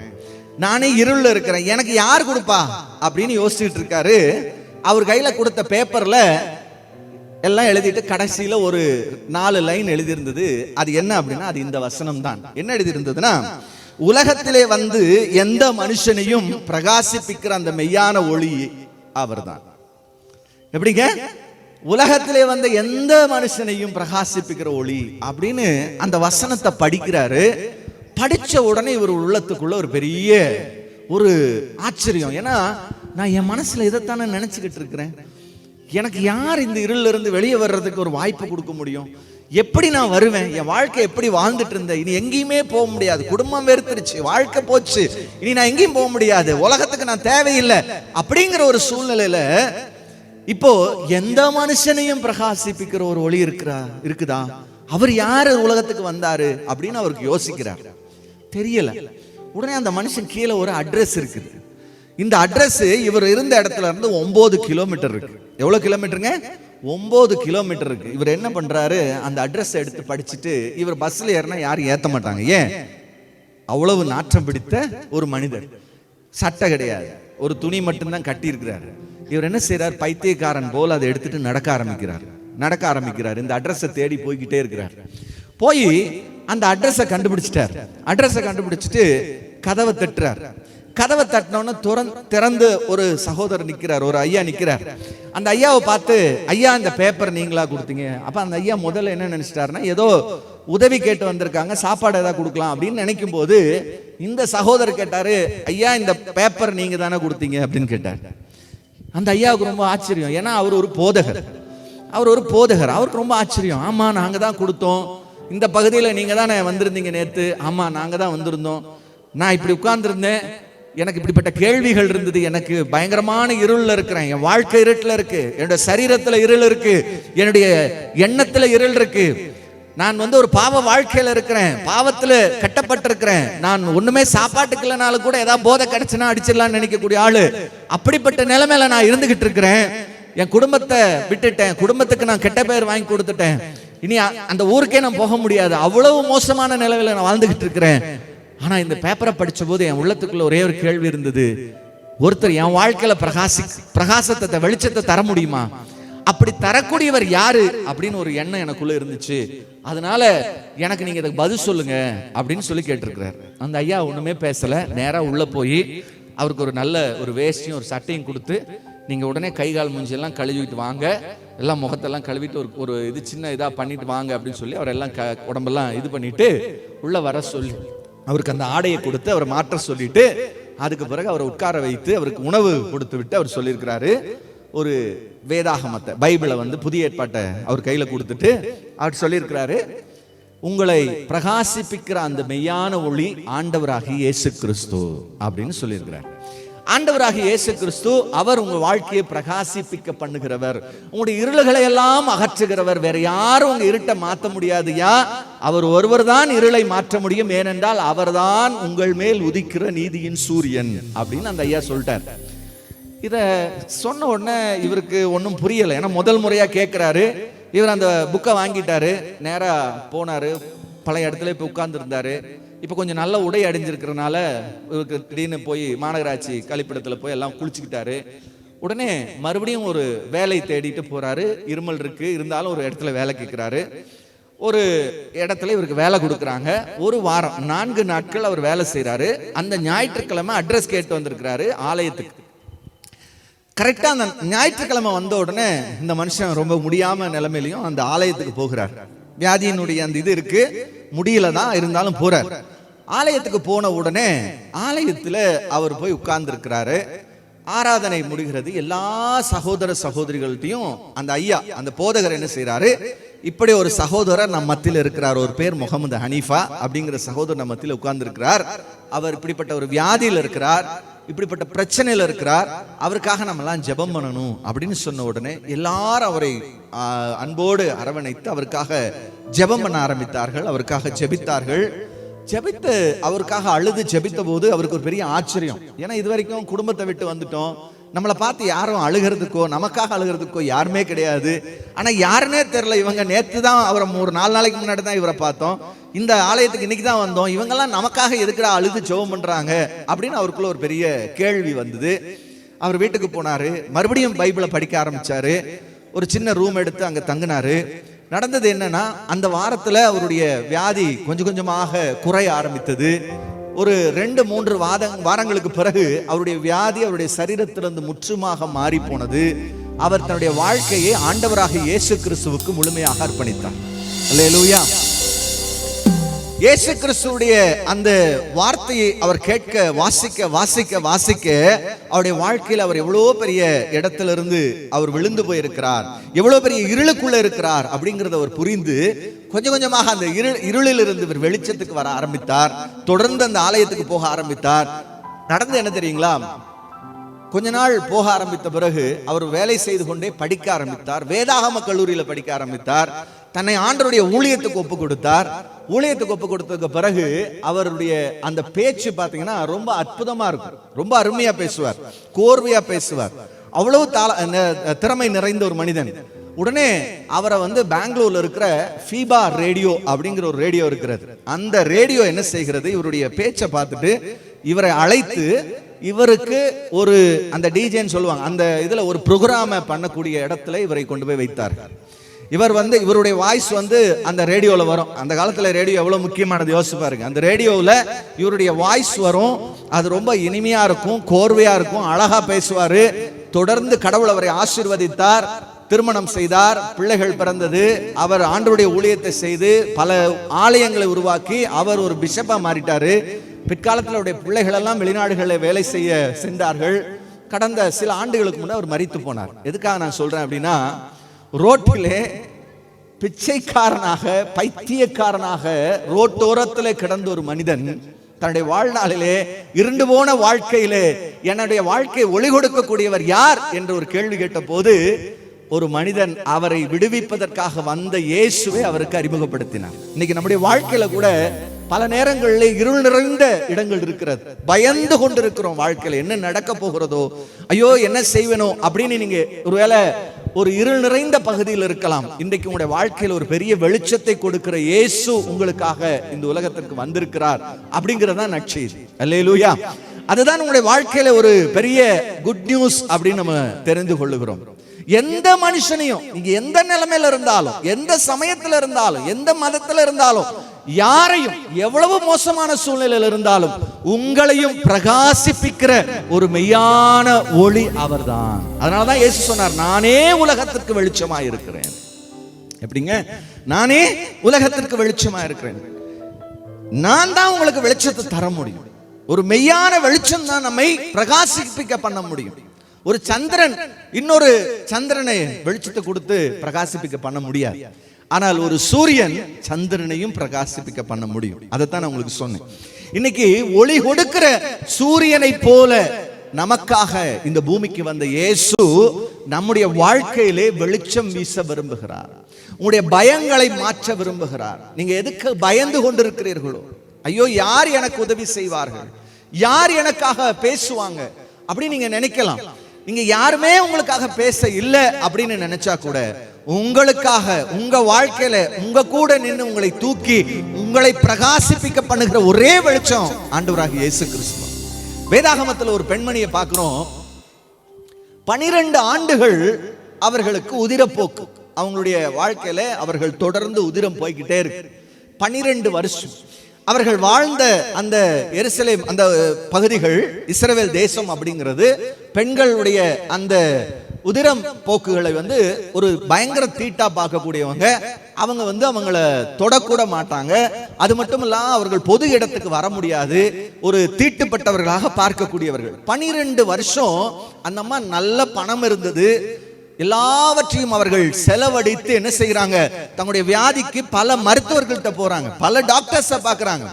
நானே இருள்ல இருக்கிறேன், எனக்கு யார் கொடுப்பா அப்படின்னு யோசிச்சுட்டு இருக்காரு. அவர் கையில கொடுத்த பேப்பர்ல எல்லாம் எழுதிட்டு கடைசியில ஒரு 4 லைன் எழுதியிருந்தது. அது என்ன அப்படின்னா, அது இந்த வசனம் தான். என்ன எழுதியிருந்ததுன்னா, உலகத்திலே வந்து எந்த மனுஷனையும் பிரகாசிப்பிக்கிற அந்த மெய்யான ஒளி அவர்தான். எப்படிங்க? உலகத்திலே வந்த எந்த மனுஷனையும் பிரகாசிப்பிக்கிற ஒளி அப்படின்னு அந்த வசனத்தை படிக்கிறாரு. படிச்ச உடனே இவர் உள்ளத்துக்குள்ள ஒரு பெரிய ஒரு ஆச்சரியம். ஏன்னா நான் என் மனசுல இதைத்தானே நினைச்சுக்கிட்டு இருக்கிறேன். எனக்கு யார் இந்த இருளில் இருந்து வெளியே வர்றதுக்கு ஒரு வாய்ப்பு கொடுக்க முடியும்? எப்படி நான் வருவேன்? என் வாழ்க்கை எப்படி வாழ்ந்துட்டு இருந்தேன், இனி எங்கேயுமே போக முடியாது, குடும்பம் வெறுத்துருச்சு, வாழ்க்கை போச்சு, இனி நான் எங்கேயும் போக முடியாது, உலகத்துக்கு நான் தேவையில்லை அப்படிங்கிற ஒரு சூழ்நிலையில இப்போ எந்த மனுஷனையும் பிரகாசிப்பிக்கிற ஒரு ஒளி இருக்குதா? அவர் யாரு உலகத்துக்கு வந்தாரு அப்படின்னு அவருக்கு யோசிக்கிறார். தெரியல. உடனே அந்த மனுஷன் கீழே ஒரு அட்ரஸ் இருக்குது. இந்த அட்ரஸ் இவர் இருந்த இடத்துல இருந்து 9 கிலோமீட்டர் இருக்கு. எவ்வளவு கிலோமீட்டருங்க? 9 கிலோமீட்டர் இருக்கு. இவர் என்ன பண்றாரு, அந்த அட்ரஸ் எடுத்து படிச்சுட்டு, இவர் பஸ்ல ஏறினா யாரும் ஏத்த மாட்டாங்க. ஏன்? அவ்வளவு நாற்றம் பிடித்த ஒரு மனிதர், சட்டை கிடையாது, ஒரு துணி மட்டும்தான் கட்டி இருக்கிறார். இவர் என்ன செய்யறார், பைத்தியக்காரன் போல அதை எடுத்துட்டு நடக்க ஆரம்பிக்கிறார். இந்த அட்ரஸை தேடி போய்கிட்டே இருக்கிறார். போய் அந்த அட்ரஸை கண்டுபிடிச்சிட்டார். அட்ரஸை கண்டுபிடிச்சிட்டு கதவை தட்டுறார். கதவை தட்டினோன்னு திறந்து ஒரு சகோதரர் நிற்கிறார், ஒரு ஐயா நிற்கிறார். அந்த ஐயாவை பார்த்து, ஐயா இந்த பேப்பர் நீங்களா கொடுத்தீங்க? அப்ப அந்த ஐயா முதல்ல என்ன நினைச்சிட்டாருன்னா, ஏதோ உதவி கேட்டு வந்திருக்காங்க, சாப்பாடு ஏதாவது கொடுக்கலாம் அப்படின்னு நினைக்கும் போது இந்த சகோதரர் கேட்டாரு, ஐயா இந்த பேப்பர் நீங்க தானே கொடுத்தீங்க அப்படின்னு கேட்டார். அந்த ஐயாவுக்கு ரொம்ப ஆச்சரியம். ஏன்னா அவர் ஒரு போதகர், அவருக்கு ரொம்ப ஆச்சரியம். ஆமா, நாங்க தான் கொடுத்தோம், இந்த பகுதியில் நீங்க தானே வந்திருந்தீங்க நேத்து. ஆமா, நாங்க தான் வந்திருந்தோம். நான் இப்படி உட்கார்ந்துருந்தேன், எனக்கு இப்படிப்பட்ட கேள்விகள் இருந்தது. எனக்கு பயங்கரமான இருள் இருக்கிறேன், என் வாழ்க்கை இருட்டில் இருக்கு, என்னுடைய சரீரத்தில் இருள் இருக்கு, என்னுடைய எண்ணத்துல இருள் இருக்கு. நான் ஒரு பாவ வாழ்க்கையில இருக்கிறேன், பாவத்துல கட்டப்பட்டிருக்கிறேன். நான் ஒண்ணுமே சாப்பாட்டுக்கு இல்லைனாலும் கூட ஏதாவது போதை கிடைச்சுன்னா அடிச்சிடலாம்னு நினைக்கக்கூடிய ஆளு. அப்படிப்பட்ட நிலைமையில நான் இருந்துகிட்டு இருக்கிறேன். என் குடும்பத்தை விட்டுட்டேன், குடும்பத்துக்கு நான் கெட்ட பேர் வாங்கி கொடுத்துட்டேன். இனி அந்த ஊருக்கே நான் போக முடியாது, அவ்வளவு மோசமான நிலைமையில நான் வாழ்ந்துகிட்டு இருக்கிறேன். ஆனா இந்த பேப்பரை படிச்ச போது என் உள்ளத்துக்குள்ள ஒரே ஒரு கேள்வி இருந்தது. ஒருத்தர் என் வாழ்க்கையில பிரகாசத்தை வெளிச்சத்தை தர முடியுமா? அப்படி தரக்கூடியவர் யாரு அப்படின்னு ஒரு எண்ணம் எனக்குள்ள இருந்துச்சு. அதனால எனக்கு நீங்க இதுக்கு பதில் சொல்லுங்க அப்படின்னு சொல்லி கேட்டிருக்கிறார். அந்த ஐயா ஒண்ணுமே பேசல, நேரா உள்ள போய் அவருக்கு ஒரு நல்ல ஒரு வேஷ்டியும் ஒரு சட்டையும் கொடுத்து, நீங்க உடனே கை கால் மூஞ்சியெல்லாம் கழுவிட்டு வாங்க, எல்லாம் முகத்தெல்லாம் கழுவிட்டு ஒரு இது சின்ன இதா பண்ணிட்டு வாங்க அப்படின்னு சொல்லி அவர் எல்லாம் உடம்பெல்லாம் இது பண்ணிட்டு உள்ள வர சொல்லி அவருக்கு அந்த ஆடையை கொடுத்து அவரை மாற்ற சொல்லிட்டு, அதுக்கு பிறகு அவரை உட்கார வைத்து அவருக்கு உணவு கொடுத்து விட்டு அவர் சொல்லியிருக்கிறாரு, ஒரு வேதாகமத்தை பைபிளை புதிய ஏற்பாட்டை அவர் கையில கொடுத்துட்டு அவர் சொல்லியிருக்கிறாரு, உங்களை பிரகாசிப்பிக்கிற அந்த மெய்யான ஒளி ஆண்டவராகிய இயேசு கிறிஸ்து அப்படின்னு சொல்லியிருக்கிறார். ஆண்டவராகிய இயேசு கிறிஸ்து அவர் உங்க வாழ்க்கையை பிரகாசிப்பிக்க பண்ணுகிறவர், உங்களுடைய இருள்களை எல்லாம் அகற்றுகிறவர். வேற யாரும் உங்க இருட்டை மாற்ற முடியாதுயா, அவர் ஒருவர் தான் இருளை மாற்ற முடியும். ஏனென்றால் அவர்தான் உங்கள் மேல் உதிக்கிற நீதியின் சூரியன் அப்படின்னு அந்த ஐயா சொல்லிட்டார். இத சொன்ன உடனே இவருக்கு ஒன்றும் புரியலை. ஏன்னா முதல் முறையா கேட்கிறாரு. இவர் அந்த புக்கை வாங்கிட்டாரு, நேரா போனாரு, பழைய இடத்துல போய் உட்கார்ந்து இருந்தாரு. இப்போ கொஞ்சம் நல்ல உடை அடைஞ்சிருக்கிறதுனால இவருக்கு திடீர்னு போய் மாநகராட்சி கழிப்பிடத்தில் போய் எல்லாம் குளிச்சுக்கிட்டாரு. உடனே மறுபடியும் ஒரு வேலை தேடிட்டு போறாரு. இருமல் இருக்கு, இருந்தாலும் ஒரு இடத்துல வேலை கேட்கிறாரு. ஒரு இடத்துல இவருக்கு வேலை கொடுக்குறாங்க. ஒரு வாரம் 4 நாட்கள் அவர் வேலை செய்யறாரு. அந்த ஞாயிற்றுக்கிழமை அட்ரஸ் கேட்டு வந்திருக்கிறாரு ஆலயத்துக்கு. கரெக்டா அந்த ஞாயிற்றுக்கிழமை வந்த உடனே இந்த மனுஷன் ரொம்ப முடியாம நிலைமையிலையும் அந்த ஆலயத்துக்கு போகிறார். வியாதியினுடைய அந்த இது இருக்கு, முடியல தான், இருந்தாலும் போறார். ஆலயத்துக்கு போன உடனே ஆலயத்துல அவர் போய் உட்கார்ந்து இருக்கிறாரு. ஆராதனை முடிகிறது. எல்லா சகோதர சகோதரிகள்ட்டையும் அந்த ஐயா அந்த போதகர் என்ன செய்யறாரு, இப்படி ஒரு சகோதரர் நம் மத்தியில் இருக்கிறார், ஒரு பேர் முகமது ஹனீஃபா அப்படிங்கிற சகோதரர் நம்ம மத்தியில் உட்கார்ந்து இருக்கிறார். அவர் இப்படிப்பட்ட ஒரு வியாதியில் இருக்கிறார், இப்படிப்பட்ட பிரச்சனையில் இருக்கிறார், அவருக்காக நம்ம எல்லாம் ஜெபம் பண்ணணும் அப்படின்னு சொன்ன உடனே எல்லாரும் அவரை அன்போடு அரவணைத்து அவருக்காக ஜெபம் பண்ண ஆரம்பித்தார்கள். அவருக்காக ஜெபித்தார்கள். ஜெபித்து அவருக்காக அழுது ஜெபித்த போது அவருக்கு ஒரு பெரிய ஆச்சரியம். ஏன்னா இது வரைக்கும் குடும்பத்தை விட்டு வந்துட்டோம், நம்மளை பார்த்து யாரும் அழுகிறதுக்கோ நமக்காக அழுகிறதுக்கோ யாருமே கிடையாது. ஆனா யாருன்னே தெரியல, இவங்க நேற்று தான் அவரை ஒரு 4 நாளைக்கு முன்னாடி தான் இவரை பார்த்தோம், இந்த ஆலயத்துக்கு இன்னைக்கு தான் வந்தோம், இவங்கெல்லாம் நமக்காக எதுக்குடா அழுது ஜெபம் பண்றாங்க அப்படின்னு அவருக்குள்ள ஒரு பெரிய கேள்வி வந்தது. அவர் வீட்டுக்கு போனாரு, மறுபடியும் பைபிளை படிக்க ஆரம்பிச்சாரு. ஒரு சின்ன ரூம் எடுத்து அங்க தங்கினாரு. நடந்தது என்னன்னா, அந்த வாரத்துல அவருடைய வியாதி கொஞ்சம் கொஞ்சமாக குறைய ஆரம்பித்தது. ஒரு 2-3 வாரங்களுக்கு பிறகு அவருடைய வியாதி அவருடைய சரீரத்திலிருந்து முற்றுமாக மாறி போனது. அவர் தன்னுடைய வாழ்க்கையை ஆண்டவராக இயேசு கிறிஸ்துவுக்கு முழுமையாக அர்ப்பணித்தார். அல்லேலூயா. இயேசு கிறிஸ்துவுடைய அந்த வார்த்தையை அவர் கேட்க வாசிக்க வாசிக்க வாசிக்க அவருடைய வாழ்க்கையில் அவர் எவ்வளவு பெரிய இடத்திலிருந்து அவர் விழுந்து போயிருக்கிறார், எவ்வளவு பெரிய இருளுக்குள்ள இருக்கிறார் அப்படிங்கறத அவர் புரிந்து கொஞ்சம் கொஞ்சமாக அந்த இருளில் இருந்து இவர் வெளிச்சத்துக்கு வர ஆரம்பித்தார். தொடர்ந்து அந்த ஆலயத்துக்கு போக ஆரம்பித்தார். நடந்து என்ன தெரியுங்களா, கொஞ்ச நாள் போக ஆரம்பித்த பிறகு அவர் வேலை செய்து கொண்டே படிக்க ஆரம்பித்தார். வேதாகம கல்லூரியில படிக்க ஆரம்பித்தார். தன்னை ஆண்டவருடைய ஊழியத்துக்கு ஒப்பு கொடுத்தார். ஊழியத்துக்கு ஒப்பு கொடுத்ததுக்கு பிறகு அவருடைய அந்த பேச்சு பாத்தீங்கன்னா ரொம்ப அற்புதமா இருக்கும். ரொம்ப அருமையா பேசுவார், கோர்வையா பேசுவார். அவ்வளவு திறமை நிறைந்த ஒரு மனிதன். உடனே அவரை பெங்களூர்ல இருக்கிற ஃபீபா ரேடியோ அப்படிங்கிற ஒரு ரேடியோ இருக்கிறது. அந்த ரேடியோ என்ன செய்கிறது, இவருடைய பேச்சை பார்த்துட்டு இவரை அழைத்து இவருக்கு ஒரு அந்த டிஜேன்னு சொல்லுவாங்க, அந்த இதுல ஒரு ப்ரோக்ராம பண்ணக்கூடிய இடத்துல இவரை கொண்டு போய் வைத்தார்கள். இவர் இவருடைய வாய்ஸ் அந்த ரேடியோல வரும். அந்த காலத்துல ரேடியோ எவ்வளவு முக்கியமானது யோசிச்சு பாருங்க. அந்த ரேடியோவில் இவருடைய வாய்ஸ் வரும். அது ரொம்ப இனிமையா இருக்கும், கோர்வையா இருக்கும், அழகா பேசுவாரு. தொடர்ந்து கடவுள் அவரை ஆசீர்வதித்தார், திருமணம் செய்தார், பிள்ளைகள் பிறந்தது. அவர் ஆண்டவருடைய ஊழியத்தை செய்து பல ஆலயங்களை உருவாக்கி அவர் ஒரு பிஷப்பா மாறிட்டாரு. பிற்காலத்தில் அவருடைய பிள்ளைகள் எல்லாம் வெளிநாடுகளில் வேலை செய்ய சென்றார்கள். கடந்த சில ஆண்டுகளுக்கு முன்னாடி அவர் மரித்து போனார். எதுக்காக நான் சொல்றேன் அப்படின்னா, ரோட்டிலே பிச்சைக்காரனாக, பைத்தியக்காரனாக ரோட்டோரத்தில் கிடந்த ஒரு மனிதன் தன்னுடைய வாழ்நாளிலே, இருண்டு போன வாழ்க்கையிலே என்னுடைய வாழ்க்கை ஒளி கொடுக்கக்கூடியவர் யார் என்று ஒரு கேள்வி கேட்ட போது, ஒரு மனிதன் அவரை விடுவிப்பதற்காக வந்த இயேசுவை அவருக்கு அறிமுகப்படுத்தினார். இன்னைக்கு நம்முடைய வாழ்க்கையில கூட பல நேரங்களில் இருள் நிறைந்த இடங்கள் இருக்கிறது. பயந்து கொண்டிருக்கிறோம். வாழ்க்கையில என்ன நடக்க போகிறதோ, ஐயோ என்ன செய்வேனோ அப்படின்னு நீங்க ஒருவேளை ஒரு இருள் நிறைந்த பகுதியில் இருக்கலாம். இன்றைக்கு உங்களுடைய வாழ்க்கையில் ஒரு பெரிய வெளிச்சத்தை கொடுக்கிற இயேசு உங்களுக்காக இந்த உலகத்திற்கு வந்திருக்கிறார் அப்படிங்கிறதான் நற்செய்தி. அல்லேலூயா. அதுதான் உங்களுடைய வாழ்க்கையில ஒரு பெரிய குட் நியூஸ் அப்படின்னு நம்ம தெரிந்து கொள்ளுகிறோம். எந்த மனுஷனையும் நீங்க எந்த நிலைமையில இருந்தாலும், எந்த சமயத்துல இருந்தாலும், எந்த மதத்துல இருந்தாலும், யாரையும் எவ்வளவு மோசமான சூழ்நிலையில் இருந்தாலும் உங்களையும் பிரகாசிப்பிக்கிற ஒரு மெய்யான ஒளி அவர்தான். அதனாலதான் இயேசு சொன்னார், நானே உலகத்திற்கு வெளிச்சமாய் இருக்கிறேன். எப்படிங்க? நானே உலகத்திற்கு வெளிச்சமாய் இருக்கிறேன். நான் தான் உங்களுக்கு வெளிச்சத்தை தர முடியும். ஒரு மெய்யான வெளிச்சம் தான் நம்மை பிரகாசிப்பிக்க பண்ண முடியும். ஒரு சந்திரன் இன்னொரு சந்திரனை வெளிச்சத்தை கொடுத்து பிரகாசிப்பிக்க பண்ண முடியாது. ஆனால் ஒரு சூரியன் சந்திரனையும் பிரகாசிப்பிக்க பண்ண முடியும். அதைத்தான் நான் உங்களுக்கு சொன்னேன். இன்னைக்கு ஒளி கொடுக்கிற சூரியனை போல நமக்காக இந்த பூமிக்கு வந்த இயேசு நம்முடைய வாழ்க்கையிலே வெளிச்சம் வீச விரும்புகிறார். உங்களுடைய பயங்களை மாற்ற விரும்புகிறார். நீங்க எதுக்கு பயந்து கொண்டிருக்கிறீர்களோ, ஐயோ யார் எனக்கு உதவி செய்வார்கள், யார் எனக்காக பேசுவாங்க அப்படின்னு நீங்க நினைக்கலாம். நீங்க யாருமே உங்களுக்காக பேச இல்லை அப்படின்னு நினைச்சா கூட, உங்களுக்காக உங்க வாழ்க்கையில உங்க கூட நின்று உங்களை தூக்கி உங்களை பிரகாசிப்பிக்க பண்ணுகிற ஒரே வெளிச்சம் ஆண்டவராகிய இயேசு கிறிஸ்து. வேதாகமத்தில் ஒரு பெண்மணியை பார்க்கிறோம். 12 ஆண்டுகள் அவர்களுக்கு உதிரப்போக்கு. அவங்களுடைய வாழ்க்கையில அவர்கள் தொடர்ந்து உதிரம் போய்கிட்டே இருக்கு. 12 வருஷம் அவர்கள் வாழ்ந்த அந்த எருசலேம், அந்த பகுதிகள், இஸ்ரவேல் தேசம் அப்படிங்கிறது பெண்களுடைய அந்த உதிரம் போக்குகளை ஒரு பயங்கர தீட்டா பார்க்கக்கூடியவங்க. அவங்க அவங்கள தொடக்கூட மாட்டாங்க. அது மட்டும் இல்லாம அவர்கள் பொது இடத்துக்கு வர முடியாது. ஒரு தீட்டுப்பட்டவர்களாக பார்க்கக்கூடியவர்கள். 12 வருஷம் அந்த அம்மா நல்ல பணம் இருந்தது. எல்லாவற்றையும் அவர்கள் செலவழித்து என்ன செய்யறாங்க, தங்களுடைய வியாதிக்கு பல மருத்துவர்கள்ட்ட போறாங்க, பல டாக்டர்ஸை பார்க்கறாங்க.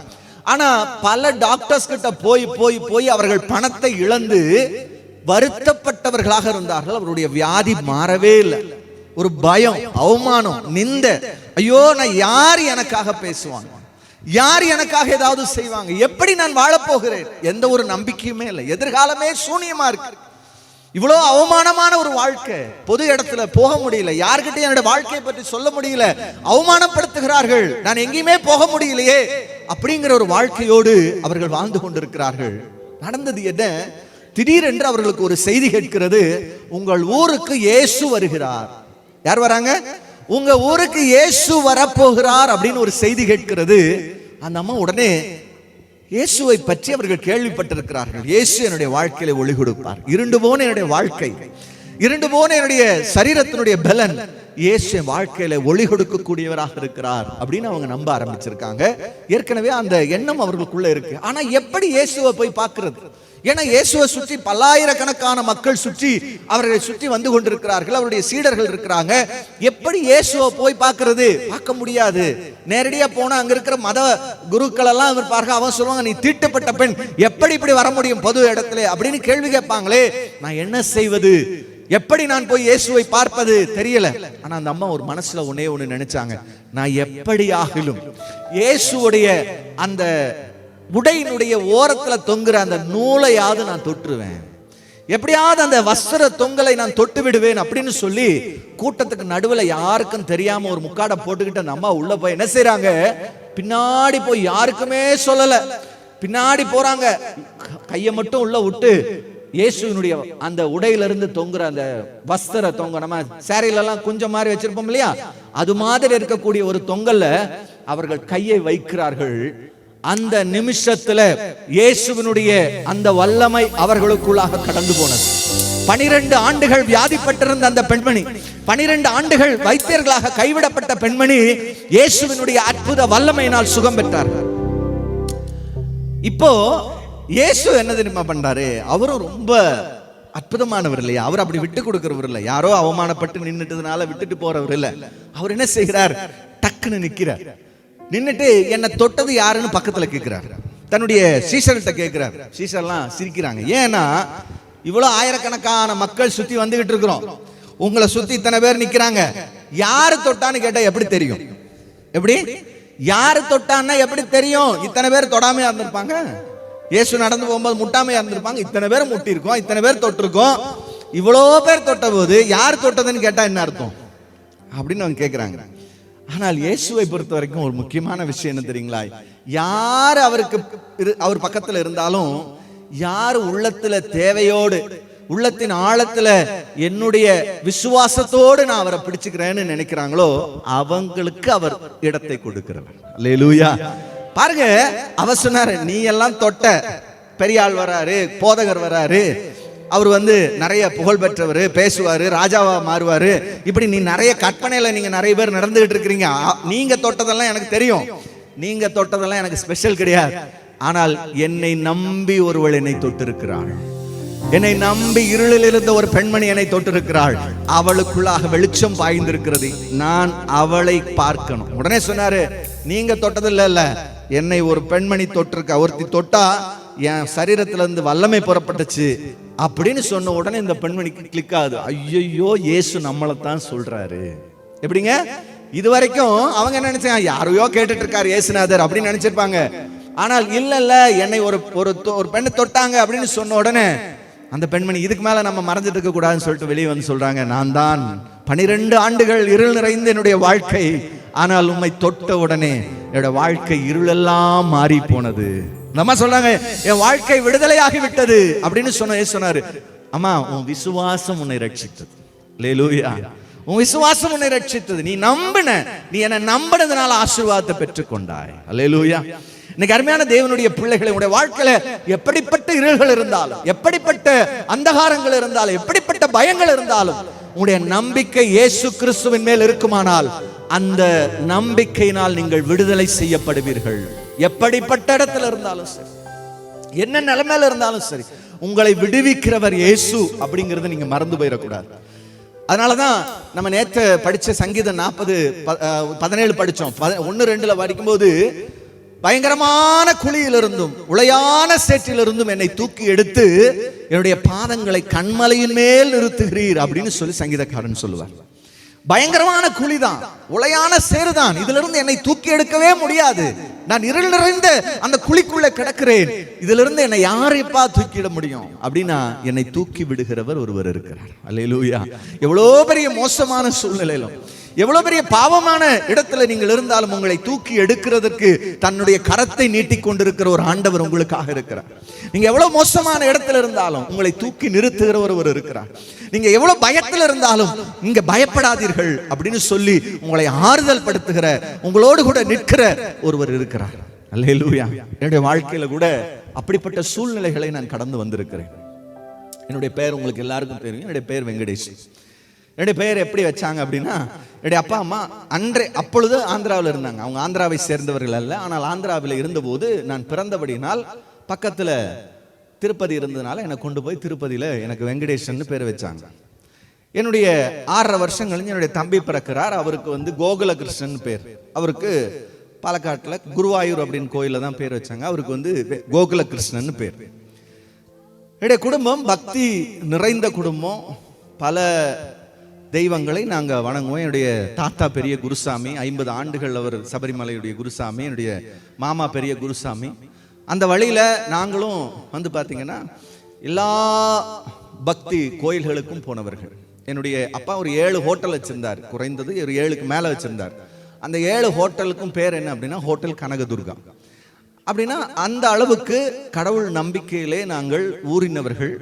ஆனா பல டாக்டர்ஸ் கிட்ட போய் போய் போய் அவர்கள் பணத்தை இழந்து வருத்தப்பட்டவர்களாக இருந்தார்கள். அவருடைய வியாதி மாறவே இல்லை. ஒரு பயம், அவமானம், நிந்த. ஐயோ நான் யார் எனக்காக பேசுவாங்க, யார் எனக்காக ஏதாவது செய்வாங்க, எப்படி நான் வாழப்போகிறேன், எந்த ஒரு நம்பிக்கையுமே இல்லை, எதிர்காலமே சூனியமா இருக்கு. இவ்வளோ அவமானமான ஒரு வாழ்க்கை. பொது இடத்துல போக முடியல, யார்கிட்டையும் என்னோட வாழ்க்கையை பற்றி சொல்ல முடியல, அவமானப்படுத்துகிறார்கள், நான் எங்கேயுமே போக முடியலையே அப்படிங்கிற ஒரு வாழ்க்கையோடு அவர்கள் வாழ்ந்து கொண்டிருக்கிறார்கள். நடந்தது என்ன? திடீரென்று அவர்களுக்கு ஒரு செய்தி கேட்கிறது, உங்கள் ஊருக்கு இயேசு வருகிறார். யார் வராங்க? உங்க ஊருக்கு இயேசு வரப்போகிறார் அப்படின்னு ஒரு செய்தி கேட்கிறது. அந்த அம்மா உடனே இயேசுவை பற்றி அவர்கள் கேள்விப்பட்டிருக்கிறார்கள். இயேசு என்னுடைய வாழ்க்கையில ஒளி கொடுப்பார். இருண்டு போன என்னுடைய வாழ்க்கை, இருண்டு போன என்னுடைய சரீரத்தினுடைய பலன், இயேசு என் வாழ்க்கையில ஒளி கொடுக்கக்கூடியவராக இருக்கிறார் அப்படின்னு அவங்க நம்ப ஆரம்பிச்சிருக்காங்க. ஏற்கனவே அந்த எண்ணம் அவர்களுக்குள்ள இருக்கு. ஆனா எப்படி இயேசுவை போய் பார்க்கிறது? ஏன்னா இயேசுவை சுற்றி பல்லாயிரக்கணக்கான மக்கள் சுற்றி அவர்களை சுற்றி வந்து கொண்டிருக்கிறார்கள். அவருடைய சீடர்கள் இருக்கிறாங்க. எப்படி இயேசுவை போய் பார்க்கிறது? பார்க்க முடியாது. நேரடியா போனா அங்க இருக்கிற மத குருக்கள் எல்லாம் இருப்பார்கள். அவன் சொல்லுவாங்க, நீ தீட்டுப்பட்ட பெண், எப்படி இப்படி வர முடியும் பொது இடத்துல அப்படின்னு கேள்வி கேட்பாங்களே. நான் என்ன செய்வது? எப்படி நான் போய் இயேசுவை பார்ப்பது? தெரியல. ஆனா அந்த அம்மா ஒரு மனசுல ஒன்னே ஒண்ணு நினைச்சாங்க, நான் எப்படி ஆகிலும் இயேசுடைய அந்த உடையினுடைய ஓரத்துல தொங்குற அந்த நூலையாவது நான் தொட்டுருவேன், எப்படியாவது அந்த வஸ்திர தொங்கலை நான் தொட்டு விடுவேன் அப்படின்னு சொல்லி கூட்டத்துக்கு நடுவில் யாருக்கும் தெரியாம ஒரு முக்காடை போட்டுக்கிட்டு அந்த அம்மா உள்ள போய் என்ன செய்யறாங்க, பின்னாடி போய் யாருக்குமே சொல்லல, பின்னாடி போறாங்க. கையை மட்டும் உள்ள விட்டு இயேசுவினுடைய அந்த உடையிலிருந்து தொங்குற அந்த வஸ்திர தொங்க, நம்ம சேரில எல்லாம் கொஞ்சம் மாதிரி வச்சிருப்போம் இல்லையா, அது மாதிரி இருக்கக்கூடிய ஒரு தொங்கல்ல அவர்கள் கையை வைக்கிறார்கள். அந்த நிமிஷத்துல இயேசுவினுடைய அந்த வல்லமை அவர்களுக்குள்ளாக கடந்து போனது. 12 ஆண்டுகள் வியாதிப்பட்டிருந்த அந்த பெண்மணி, 12 ஆண்டுகள் வைத்தியர்களாக கைவிடப்பட்ட பெண்மணி இயேசுவினுடைய அற்புத வல்லமையினால் சுகம் பெற்றார். இப்போ இயேசு என்ன தெரியுமா பண்றாரு? அவரும் ரொம்ப அற்புதமானவர் இல்லையா? அவர் அப்படி விட்டு கொடுக்கிறவர் இல்லை. யாரோ அவமானப்பட்டு நின்னுட்டதுனால விட்டுட்டு போறவர் இல்லை. அவர் என்ன செய்கிறார்? டக்குன்னு நிக்கிறார். நின்னுட்டு என்ன தொட்டது யாருன்னு பக்கத்துல கேட்கிறார். தன்னுடைய சீஷர்கிட்ட கேட்கிறார். சீஷர்லாம் சிரிக்கிறாங்க. ஏன்னா இவ்வளவு ஆயிரக்கணக்கான மக்கள் சுத்தி வந்துகிட்டு இருக்கிறோம், உங்களை சுத்தி இத்தனை பேர் நிக்கிறாங்க, யாரு தொட்டான்னு கேட்டா எப்படி தெரியும்? எப்படி யாரு தொட்டான்னா எப்படி தெரியும்? இத்தனை பேர் தொடாமையா இருந்திருப்பாங்க. இயேசு நடந்து போகும்போது முட்டாமையா இருந்திருப்பாங்க. இத்தனை பேர் முட்டி இருக்கோம், இத்தனை பேர் தொட்டிருக்கோம், இவ்வளோ பேர் தொட்ட போது யார் தொட்டதுன்னு கேட்டா என்ன அர்த்தம் அப்படின்னு அவங்க கேட்கிறாங்க. ஆனால் இயேசுவை பொறுத்த வரைக்கும் ஒரு முக்கியமான விஷயம் என்ன தெரியுங்களா? யார் அவர் பக்கத்துல இருந்தாலும், யார் உள்ளத்துல தேவையோடு, உள்ளத்தின் ஆழத்துல என்னுடைய விசுவாசத்தோடு நான் அவரை பிடிச்சுக்கிறேன்னு நினைக்கிறாங்களோ அவங்களுக்கு அவர் இடத்தை கொடுக்கிறவர். அல்லேலூயா. பாருங்க, அவர் சொன்னாரு, நீ எல்லாம் தொட்ட பெரியாள் வராரு, போதகர் வராரு, அவர் நிறைய புகழ் பெற்றவர், பேசுவாரு, ராஜாவா மாறுவாரு, இப்படி நீ நிறைய கற்பனையில நீங்க நிறைய பேர் நடந்துகிட்டு இருக்கிறீங்க. நீங்க தொட்டதெல்லாம் எனக்கு தெரியும், நீங்க தொட்டதெல்லாம் எனக்கு ஸ்பெஷல் கிடையாது. ஆனால் என்னை நம்பி ஒருவள் என்னை தொட்டிருக்கிறாள். என்னை நம்பி இருளில் இருந்த ஒரு பெண்மணி என்னை தொட்டிருக்கிறாள். அவளுக்குள்ளாக வெளிச்சம் பாய்ந்திருக்கிறது. நான் அவளை பார்க்கணும். உடனே சொன்னாரு, நீங்க தொட்டதில்ல, இல்ல, என்னை ஒரு பெண்மணி தொட்டிருக்க. ஒருத்தி தொட்டா என் சரீரத்துல இருந்து வல்லமை புறப்பட்டுச்சு அப்படின்னு சொன்ன உடனே இந்த பெண்மணிக்கு கிளிக் ஆகுது. ஐயோ, இயேசு நம்மளைத்தான் சொல்றாரு. எப்படிங்க? இது வரைக்கும் அவங்க என்ன நினைச்சாங்க? யாரையோ கேட்டுட்டு இருக்காரு இயேசுநாதர் அப்படின்னு நினைச்சிருப்பாங்க. ஆனால் இல்ல, என்னை ஒரு பெண்ணை தொட்டாங்க அப்படின்னு சொன்ன உடனே அந்த பெண்மணி இதுக்கு மேல நம்ம மறந்துட்டு இருக்க கூடாதுன்னு சொல்லிட்டு வெளியே வந்து சொல்றாங்க, நான் தான் 12 ஆண்டுகள் இருள் நிறைந்த என்னுடைய வாழ்க்கை, ஆனால் உம்மை தொட்ட உடனே என்னோட வாழ்க்கை இருளெல்லாம் மாறி போனது. நம்ம சொல்றாங்க, என் வாழ்க்கை விடுதலையாகி விட்டது அப்படின்னு சொன்னாரு. அம்மா, உன் விசுவாசம் உன்னை ரட்சித்தது. அல்லேலூயா. உன் விசுவாசம் உன்னை ரட்சித்தது. நீ என்னை நம்பினதுனால ஆசீர்வாதத்தை பெற்றுக்கொண்டாய். அல்லேலூயா. இன்னைக்கு அருமையான தேவனுடைய பிள்ளைகளை, உடைய வாழ்க்கையில எப்படிப்பட்ட இருள்கள் இருந்தாலும், எப்படிப்பட்ட அந்தகாரங்கள் இருந்தாலும், எப்படிப்பட்ட பயங்கள் இருந்தாலும், உங்களுடைய நம்பிக்கை இயேசு கிறிஸ்துவின் மேல் இருக்குமானால் அந்த நம்பிக்கையினால் நீங்கள் விடுதலை செய்யப்படுவீர்கள். எப்படிப்பட்ட இடத்துல இருந்தாலும் சரி, என்ன நிலைமையில இருந்தாலும் சரி, உங்களை விடுவிக்கிறவர் இயேசு அப்படிங்கறத நீங்க மறந்து போயிடக்கூடாது. அதனாலதான் நம்ம நேற்று படிச்ச சங்கீதம் 40:17 படிச்சோம். 1-2 படிக்கும்போது, பயங்கரமான குழியிலிருந்தும் உளையான சேற்றிலிருந்தும் என்னை தூக்கி எடுத்து என்னுடைய பாதங்களை கண்மலையின் மேல் நிறுத்துகிறீர் அப்படின்னு சொல்லி சங்கீதக்காரன் சொல்லுவார். பயங்கரமான குழிதான், உளையான சேறுதான், இதுல இருந்து என்னை தூக்கி எடுக்கவே முடியாது. நான் இருள் நிறைந்த அந்த குழிக்குள்ள கிடக்கிறேன், இதுல இருந்து என்னை யாரைப்பா தூக்கிட முடியும் அப்படின்னா என்னை தூக்கி விடுகிறவர் ஒருவர் இருக்கிறார். அல்லேலூயா. எவ்வளவு பெரிய மோசமான சூழ்நிலையிலும், எவ்வளவு பெரிய பாவமான இடத்துல நீங்கள் இருந்தாலும் உங்களை தூக்கி எடுக்கிறதுக்கு தன்னுடைய கரத்தை நீட்டிக் கொண்டிருக்கிற ஒரு ஆண்டவர் உங்களுக்காக இருக்கிறார். நீங்க எவ்வளவு மோசமான இடத்துல இருந்தாலும் உங்களை தூக்கி நிறுத்துகிற ஒருவர் இருக்கிறார். நீங்க எவ்வளவு பயத்துல இருந்தாலும் நீங்க பயப்படாதீர்கள் அப்படின்னு சொல்லி உங்களை ஆறுதல் படுத்துகிற, உங்களோடு கூட நிற்கிற ஒருவர் இருக்கிறார். அல்லேலூயா. என்னுடைய வாழ்க்கையில கூட அப்படிப்பட்ட சூழ்நிலைகளை நான் கடந்து வந்திருக்கிறேன். என்னுடைய பெயர் உங்களுக்கு எல்லாருக்கும் தெரியும். என்னுடைய பெயர் வெங்கடேஷ். என்னுடைய பெயர் எப்படி வச்சாங்க அப்படின்னா, என்னுடைய அப்பா அம்மா அப்பொழுது ஆந்திராவில் இருந்தாங்க. அவங்க ஆந்திராவை சேர்ந்தவர்கள் அல்ல, ஆனால் ஆந்திராவில் இருந்தபோது நான் பிறந்தபடினால் பக்கத்துல திருப்பதி இருந்ததுனால என்னை கொண்டு போய் திருப்பதியில எனக்கு வெங்கடேஷன் பேர் வச்சாங்க. என்னுடைய 6.5 வருஷம் கழிஞ்சு என்னுடைய தம்பி பிறக்கிறார். அவருக்கு கோகுல கிருஷ்ணன் பேர். அவருக்கு பாலக்காட்டுல குருவாயூர் அப்படின்னு கோயில தான் பேர் வச்சாங்க. அவருக்கு கோகுல கிருஷ்ணன் பேர். என்னுடைய குடும்பம் பக்தி நிறைந்த குடும்பம். பல தெய்வங்களை நாங்கள் வணங்குவோம். என்னுடைய தாத்தா பெரிய குருசாமி, 50 ஆண்டுகள் அவர் சபரிமலையுடைய குருசாமி. என்னுடைய மாமா பெரிய குருசாமி. அந்த வழியில நாங்களும் பார்த்தீங்கன்னா எல்லா பக்தி கோயில்களுக்கும் போனவர்கள். என்னுடைய அப்பா ஒரு 7 ஹோட்டல் வச்சிருந்தார், குறைந்தது ஒரு 7க்கு மேல வச்சிருந்தார். அந்த 7 ஹோட்டலுக்கும் பேர் என்ன அப்படின்னா ஹோட்டல் கனகதுர்கா. அப்படின்னா அந்த அளவுக்கு கடவுள் நம்பிக்கையிலே நாங்கள் ஊறினவர்கள்.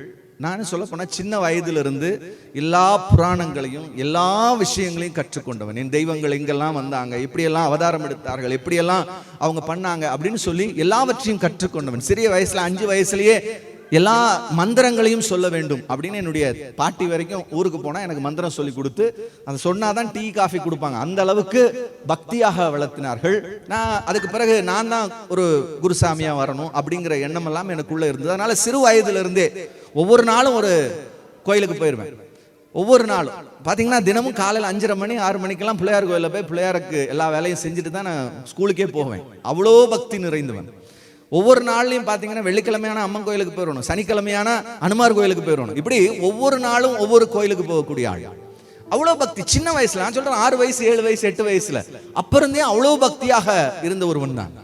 நான் சொல்ல போனா சின்ன வயதிலிருந்து எல்லா புராணங்களையும் எல்லா விஷயங்களையும் கற்றுக்கொண்டவன். என் தெய்வங்கள் எங்கெல்லாம் வந்தாங்க, எப்படியெல்லாம் அவதாரம் எடுத்தார்கள், எப்படியெல்லாம் அவங்க பண்ணாங்க அப்படின்னு சொல்லி எல்லாவற்றையும் கற்றுக்கொண்டவன். சிறிய வயசுல 5 வயசுலயே எல்லா மந்திரங்களையும் சொல்ல வேண்டும் அப்படின்னு என்னுடைய பாட்டி வரைக்கும் ஊருக்கு போனா எனக்கு மந்திரம் சொல்லி கொடுத்து அதை சொன்னாதான் டீ காஃபி கொடுப்பாங்க. அந்த அளவுக்கு பக்தியாக வளர்த்தினார்கள். அதுக்கு பிறகு நான் தான் ஒரு குருசாமியா வரணும் அப்படிங்கிற எண்ணம் எல்லாம் எனக்குள்ள இருந்தது. அதனால சிறு வயதுல இருந்தே ஒவ்வொரு நாளும் ஒரு கோயிலுக்கு போயிடுவேன். ஒவ்வொரு நாளும் பார்த்தீங்கன்னா தினமும் காலையில் 5:30 மணி 6 மணிக்கெல்லாம் பிள்ளையார் கோயிலில் போய் பிள்ளையாருக்கு எல்லா வேலையும் செஞ்சுட்டு தான் நான் ஸ்கூலுக்கே போவேன். அவ்வளோ பக்தி நிறைந்தவன். ஒவ்வொரு நாள்லையும் பார்த்தீங்கன்னா வெள்ளிக்கிழமையான அம்மன் கோயிலுக்கு போயிடணும், சனிக்கிழமையான அனுமார் கோயிலுக்கு போயிடணும். இப்படி ஒவ்வொரு நாளும் ஒவ்வொரு கோயிலுக்கு போகக்கூடிய ஆள். அவ்வளோ பக்தி சின்ன வயசுல, நான் சொல்றேன் 6 வயசு 7 வயசு 8 வயசுல அப்ப இருந்தே அவ்வளோ பக்தியாக இருந்த ஒருவன் தான்.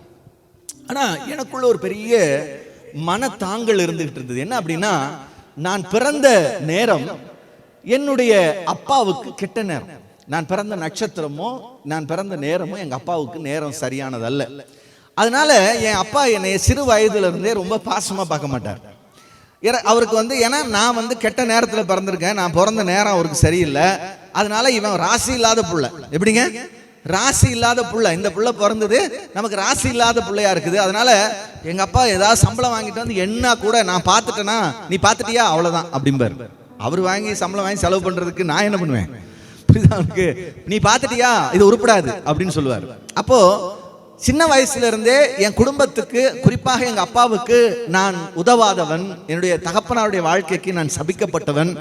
ஆனா எனக்குள்ள ஒரு பெரிய மனத்தாங்கல் இருந்துகிட்டு இருந்தது. என்ன அப்படின்னா, நான் பிறந்த நேரம் என்னுடைய அப்பாவுக்கு கெட்ட நேரம். நான் பிறந்த நட்சத்திரமோ நான் பிறந்த நேரமோ எங்க அப்பாவுக்கு நேரம் சரியானதல்ல. அதனால என் அப்பா என்னை சிறு வயதுல இருந்தே ரொம்ப பாசமா பார்க்க மாட்டார். அவருக்கு ஏன்னா நான் கெட்ட நேரத்துல பிறந்திருக்கேன், நான் பிறந்த நேரம் அவருக்கு சரியில்லை. அதனால இவன் ராசி இல்லாத புள்ள. எப்படிங்க ராசி இல்லாத புள்ள? இந்த புள்ள பிறந்தது நமக்கு ராசி இல்லாத புள்ளையா இருக்குது. அதனால எங்க அப்பா ஏதாவது சம்பளம் வாங்கிட்டு வந்து என்ன கூட நான் பார்த்துட்டேனா, நீ பார்த்துட்டியா அவ்வளவுதான் அப்படிம்பாரு. அவர் வாங்கி சம்பளம் வாங்கி செலவு பண்றதுக்கு நான் என்ன பண்ணுவேன்? நீ பார்த்துட்டியா இது உருப்படாது அப்படின்னு சொல்லுவார். அப்போ சின்ன வயசுல இருந்தே என் குடும்பத்துக்கு, குறிப்பாக எங்க அப்பாவுக்கு நான் உதவாதவன், என்னுடைய தகப்பனாருடைய வாழ்க்கைக்கு நான் சபிக்கப்பட்டவன்.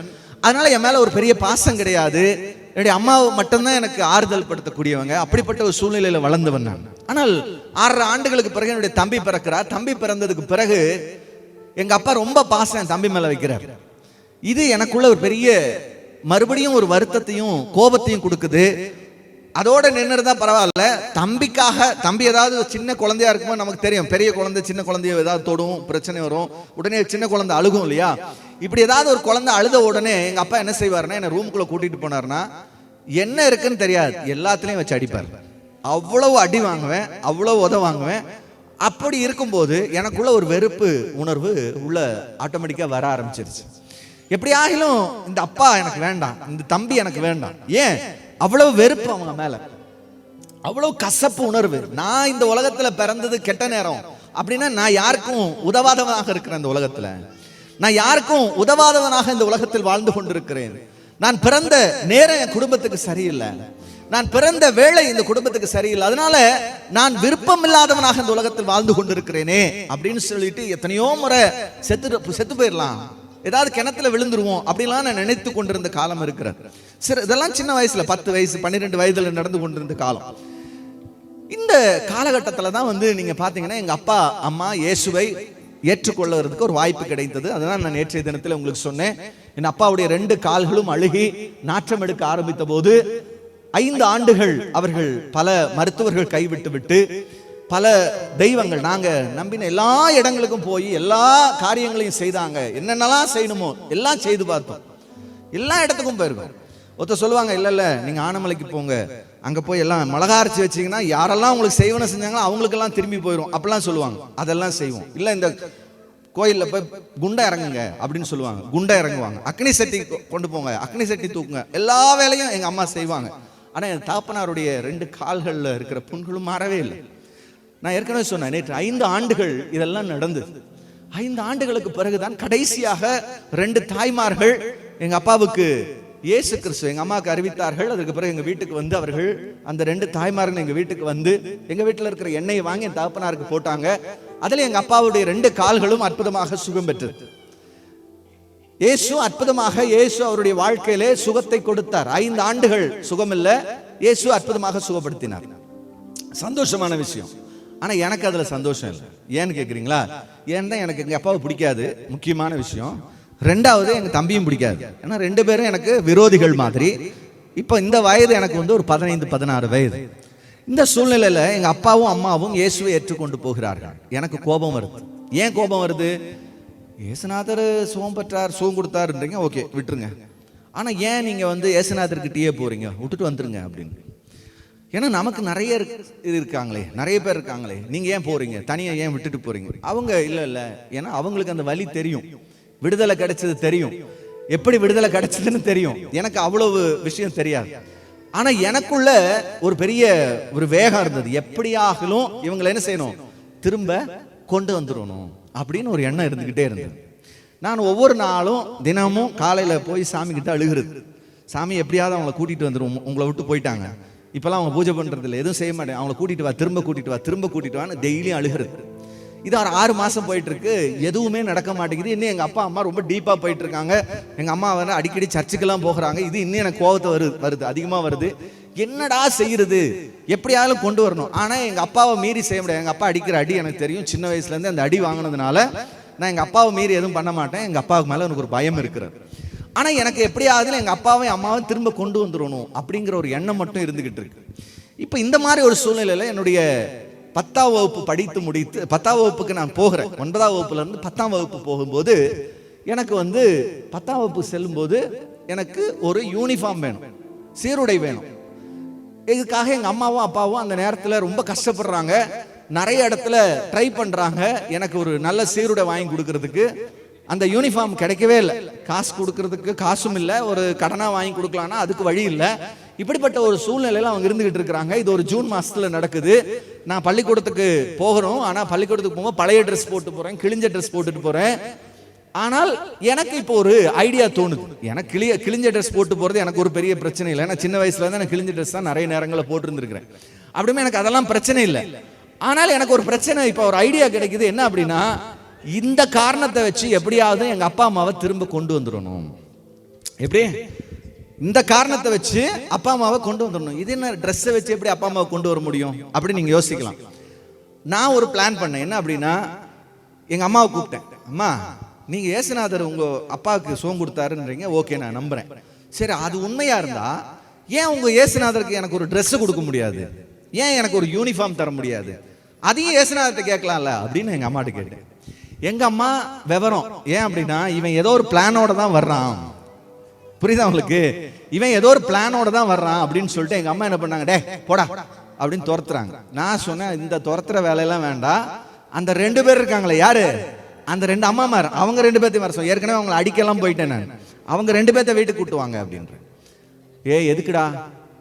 அதனால என் மேல ஒரு பெரிய பாசம் கிடையாது. என்னுடைய அம்மாவை மட்டும்தான் எனக்கு ஆறுதல் படுத்தக்கூடியவங்க. அப்படிப்பட்ட ஒரு சூழ்நிலையில வளர்ந்தவன் நான். ஆனால் 6 ஆண்டுகளுக்கு பிறகு என்னுடைய தம்பி பிறக்கிறார். தம்பி பிறந்ததுக்கு பிறகு எங்க அப்பா ரொம்ப பாசம் என் தம்பி மேல வைக்கிறார். இது எனக்குள்ள ஒரு பெரிய மறுபடியும் ஒரு வருத்தத்தையும் கோபத்தையும் கொடுக்குது. அதோட நின்றுதா பரவாயில்ல, தம்பிக்காக, தம்பி ஏதாவது சின்ன குழந்தையா இருக்கும்போது நமக்கு தெரியும், பெரிய குழந்தை சின்ன குழந்தைய ஏதாவது தொடும், பிரச்சனை வரும், உடனே சின்ன குழந்தை அழுகும் இல்லையா? இப்படி ஏதாவது ஒரு குழந்தை அழுத உடனே எங்க அப்பா என்ன செய்வாருன்னா, என்ன ரூமுக்குள்ள கூட்டிட்டு போனார்னா என்ன இருக்குன்னு தெரியாது எல்லாத்துலயும் வச்சு அடிப்பார். அவ்வளவு அடி வாங்குவேன், அவ்வளவு உத வாங்குவேன். அப்படி இருக்கும்போது எனக்குள்ள ஒரு வெறுப்பு உணர்வு உள்ள ஆட்டோமேட்டிக்கா வர ஆரம்பிச்சிருச்சு. எப்படியாகிலும் இந்த அப்பா எனக்கு வேண்டாம், இந்த தம்பி எனக்கு வேண்டாம். ஏன் அவ்வளவு வெறுப்பு அவங்க மேல, அவ்வளவு கசப்பு உணர்வு. நான் இந்த உலகத்துல பிறந்தது கெட்ட நேரம் அப்படின்னா நான் யாருக்கும் உதவாதவனாக இருக்கிறேன். இந்த உலகத்துல நான் யாருக்கும் உதவாதவனாக இந்த உலகத்தில் வாழ்ந்து கொண்டிருக்கிறேன். நான் பிறந்த நேரம் என் குடும்பத்துக்கு சரியில்லை, நான் பிறந்த வேளை இந்த குடும்பத்துக்கு சரியில்லை, அதனால நான் விருப்பம் இல்லாதவனாக இந்த உலகத்தில் வாழ்ந்து கொண்டிருக்கிறேனே அப்படின்னு சொல்லிட்டு எத்தனையோ முறை செத்து போயிடலாம், ஏதாவது கிணத்துல விழுந்துருவோம் அப்படிலாம் நான் நினைத்து கொண்டிருந்த காலம் இருக்கிறது. சரி, இதெல்லாம் சின்ன வயசுல 10 வயசு 12 வயதுல நடந்து கொண்டிருந்த காலம். இந்த காலகட்டத்தில் தான் நீங்க பாத்தீங்கன்னா எங்க அப்பா அம்மா இயேசுவை ஏற்றுக்கொள்வதற்கு ஒரு வாய்ப்பு கிடைத்தது. அதான் நான் நேற்றைய தினத்தில் உங்களுக்கு சொன்னேன். என் அப்பாவுடைய 2 கால்களும் அழுகி நாற்றம் எடுக்க ஆரம்பித்த போது 5 ஆண்டுகள் அவர்கள் பல மருத்துவர்கள் கைவிட்டு விட்டு பல தெய்வங்கள், நாங்க நம்பின எல்லா இடங்களுக்கும் போய் எல்லா காரியங்களையும் செய்தாங்க. என்னென்னலாம் செய்யணுமோ எல்லாம் செய்து பார்த்தோம், எல்லா இடத்துக்கும் போயிருக்கோம். ஒருத்தர் சொல்லுவாங்க, இல்ல நீங்க ஆனமலைக்கு போங்க, அங்க போய் எல்லாம் மிளகா அரைச்சி வச்சீங்கன்னா யாரெல்லாம் உங்களுக்கு செய்வன செஞ்சாங்களோ அவங்களுக்கெல்லாம் திரும்பி போயிடும் அப்படிலாம் சொல்லுவாங்க. அதெல்லாம் செய்வோம். இல்ல இந்த கோயில்ல போய் குண்டை இறங்குங்க அப்படின்னு சொல்லுவாங்க, குண்டை இறங்குவாங்க. அக்னி சட்டி கொண்டு போங்க, அக்னி சட்டி தூக்குங்க, எல்லா வேலையும் எங்க அம்மா செய்வாங்க. ஆனா என் தாப்பனாருடைய 2 கால்கள்ல இருக்கிற புண்களும் மாறவே இல்லை. நான் ஏற்கனவே சொன்னேன், நேற்று 5 ஆண்டுகள் இதெல்லாம் நடந்தது. 5 ஆண்டுகளுக்கு பிறகுதான் கடைசியாக 2 தாய்மார்கள் எங்க அப்பாவுக்கு இயேசு கிறிஸ்து எங்க அம்மாவுக்கு அறிவித்தார்கள். அதுக்கு பிறகு எங்க வீட்டுக்கு வந்து அவர்கள் அந்த 2 தாய்மார்கள் எங்க வீட்டுக்கு வந்து எங்க வீட்டில் இருக்கிற எண்ணெயை வாங்கி என் தகப்பனாருக்கு போட்டாங்க. அதுல எங்க அப்பாவுடைய 2 கால்களும் அற்புதமாக சுகம் பெற்றது. இயேசு அற்புதமாக, இயேசு அவருடைய வாழ்க்கையிலே சுகத்தை கொடுத்தார். 5 ஆண்டுகள் சுகம் இல்ல, இயேசு அற்புதமாக சுகப்படுத்தினார். சந்தோஷமான விஷயம். ஆனா எனக்கு அதுல சந்தோஷம் இல்லை. ஏன்னு கேக்குறீங்களா? ஏன்னா எனக்கு எங்க அப்பாவை பிடிக்காது, முக்கியமான விஷயம். 2வது எங்க தம்பியும் பிடிக்காது. ஏன்னா 2 பேரும் எனக்கு விரோதிகள் மாதிரி. இப்ப இந்த வயது எனக்கு ஒரு 15-16 வயது. இந்த சூழ்நிலையில எங்க அப்பாவும் அம்மாவும் இயேசுவை ஏற்றுக்கொண்டு போகிறார்கள். எனக்கு கோபம் வருது. ஏன் கோபம் வருது? இயேசுநாதர் சுகம் பெற்றார், சுகம் கொடுத்தாருன்றீங்க, ஓகே விட்டுருங்க. ஆனா ஏன் நீங்க இயேசுநாதர்கிட்டயே போறீங்க? விட்டுட்டு வந்துருங்க அப்படின்னு. ஏன்னா நமக்கு நிறைய இருக்காங்களே, நிறைய பேர் இருக்காங்களே, நீங்க ஏன் போறீங்க, தனியா ஏன் விட்டுட்டு போறீங்க? அவங்க இல்ல, ஏன்னா அவங்களுக்கு அந்த வலி தெரியும், விடுதலை கிடைச்சது தெரியும், எப்படி விடுதலை கிடைச்சதுன்னு தெரியும். எனக்கு அவ்வளவு விஷயம் தெரியாது. ஆனா எனக்குள்ள ஒரு பெரிய ஒரு வேகம் இருந்தது. எப்படியாகலும் இவங்களை என்ன செய்யணும், திரும்ப கொண்டு வந்துடணும் அப்படின்னு ஒரு எண்ணம் இருந்துகிட்டே இருந்தது. நான் ஒவ்வொரு நாளும் தினமும் காலையில போய் சாமி கிட்ட அழுகிறது. சாமி எப்படியாவது அவங்களை கூட்டிட்டு வந்துடும், உங்களை விட்டு போயிட்டாங்க, இப்பெல்லாம் அவங்க பூஜை பண்றது இல்லை, எதுவும் செய்ய மாட்டேன், அவங்களை கூட்டிட்டு வா, திரும்ப கூட்டிட்டு வா, திரும்ப கூட்டிட்டு வான்னு டெய்லியும் அழுகிறது. இது ஒரு 6 மாசம் போயிட்டு இருக்கு, எதுவுமே நடக்க மாட்டேங்குது. இன்னும் எங்க அப்பா அம்மா ரொம்ப டீப்பா போயிட்டு இருக்காங்க. எங்க அம்மா வந்து அடிக்கடி சர்ச்சுக்கெல்லாம் போகிறாங்க. இது இன்னும் எனக்கு கோபத்தை வருது அதிகமா வருது. என்னடா செய்யறது, எப்படியாலும் கொண்டு வரணும். ஆனா எங்க அப்பாவை மீறி செய்ய முடியாது. எங்க அப்பா அடிக்கிற அடி எனக்கு தெரியும். சின்ன வயசுல இருந்து அந்த அடி வாங்கினதுனால நான் எங்க அப்பாவை மீறி எதுவும் பண்ண மாட்டேன். எங்க அப்பாவுக்கு மேல எனக்கு ஒரு பயம் இருக்கிறது. ஆனா எனக்கு எப்படியாவது எங்க அப்பாவையும் அம்மாவும் திரும்ப கொண்டு வந்துடணும் அப்படிங்கிற ஒரு எண்ணம் மட்டும் இருந்துகிட்டு இருக்கு. இப்ப இந்த மாதிரி ஒரு சூழ்நிலையில என்னுடைய 10ஆம் வகுப்பு படித்து முடித்து 10ஆம் வகுப்புக்கு நான் போகிறேன். 9ஆம் வகுப்புல இருந்து 10ஆம் வகுப்பு போகும்போது எனக்கு வந்து 10ஆம் வகுப்பு செல்லும் போது எனக்கு ஒரு யூனிஃபார்ம் வேணும், சீருடை வேணும். இதுக்காக எங்க அம்மாவும் அப்பாவும் அந்த நேரத்தில் ரொம்ப கஷ்டப்படுறாங்க. நிறைய இடத்துல ட்ரை பண்றாங்க எனக்கு ஒரு நல்ல சீருடை வாங்கி கொடுக்கறதுக்கு. அந்த யூனிஃபார்ம் கிடைக்கவே இல்லை. காசு கொடுக்கறதுக்கு காசும் இல்லை, ஒரு கடனா வாங்கி கொடுக்கலாம்னா அதுக்கு வழி இல்லை. இப்படிப்பட்ட ஒரு சூழ்நிலையில அவங்க இருந்துகிட்டு இருக்கிறாங்க. இது ஒரு ஜூன் மாசத்துல நடக்குது. நான் பள்ளிக்கூடத்துக்கு போகிறோம். ஆனா பள்ளிக்கூடத்துக்கு போகும்போது பழைய ட்ரெஸ் போட்டு போறேன், கிழிஞ்ச ட்ரெஸ் போட்டுட்டு போறேன். ஆனால் எனக்கு இப்போ ஒரு ஐடியா தோணுது. எனக்கு கிழிஞ்ச ட்ரெஸ் போட்டு போறது எனக்கு ஒரு பெரிய பிரச்சனை இல்லை. ஏன்னா சின்ன வயசுல இருந்து எனக்கு கிழிஞ்ச ட்ரெஸ் தான் நிறைய நேரங்களில் போட்டு இருந்திருக்கிறேன். அப்படியுமே எனக்கு அதெல்லாம் பிரச்சனை இல்லை. ஆனால் எனக்கு ஒரு பிரச்சனை, இப்போ ஒரு ஐடியா கிடைக்குது. என்ன அப்படின்னா, இந்த காரணத்தை வச்சு எப்படியாவது எங்க அப்பா அம்மாவை திரும்ப கொண்டு வந்துடணும். எப்படி இந்த காரணத்தை வச்சு அப்பா அம்மாவை கொண்டு வந்துடணும். இது என்ன ட்ரெஸ்ஸை வச்சு எப்படி அப்பா அம்மாவை கொண்டு வர முடியும் அப்படின்னு நீங்க யோசிக்கலாம். நான் ஒரு பிளான் பண்ணேன். என்ன அப்படின்னா, எங்க அம்மாவை கூப்பிட்டேன். அம்மா, நீங்க இயேசுநாதர் உங்க அப்பாவுக்கு சுகம் கொடுத்தாருன்றீங்க, ஓகே நான் நம்புறேன். சரி, அது உண்மையா இருந்தா ஏன் உங்க இயேசுநாதருக்கு எனக்கு ஒரு ட்ரெஸ் கொடுக்க முடியாது, ஏன் எனக்கு ஒரு யூனிஃபார்ம் தர முடியாது, அதையும் இயேசுநாதர்கிட்ட கேட்கலாம்ல அப்படின்னு எங்க அம்மாட்ட கேட்டேன். எங்க அம்மா விவரம். ஏன் அப்படின்னா, இவன் ஏதோ ஒரு பிளானோட தான் வர்றான், புரியுதா உங்களுக்கு, இவன் ஏதோ ஒரு பிளானோட தான் வர்றான் அப்படின்னு சொல்லிட்டு எங்க அம்மா என்ன பண்ணாங்க, டே போடா அப்படின்னு துரத்துறாங்க. நான் சொன்னேன், இந்த துரத்துற வேலையெல்லாம் வேண்டாம். அந்த 2 பேர் இருக்காங்களே, யாரு, அந்த 2 அம்மாமார், அவங்க 2 பேர்த்தையும் வர சொல். ஏற்கனவே அவங்களை அடிக்கலாம் போயிட்டேன் நான். அவங்க 2 பேர்த்த வீட்டுக்கு கூட்டுவாங்க அப்படின்ற. எதுக்குடா,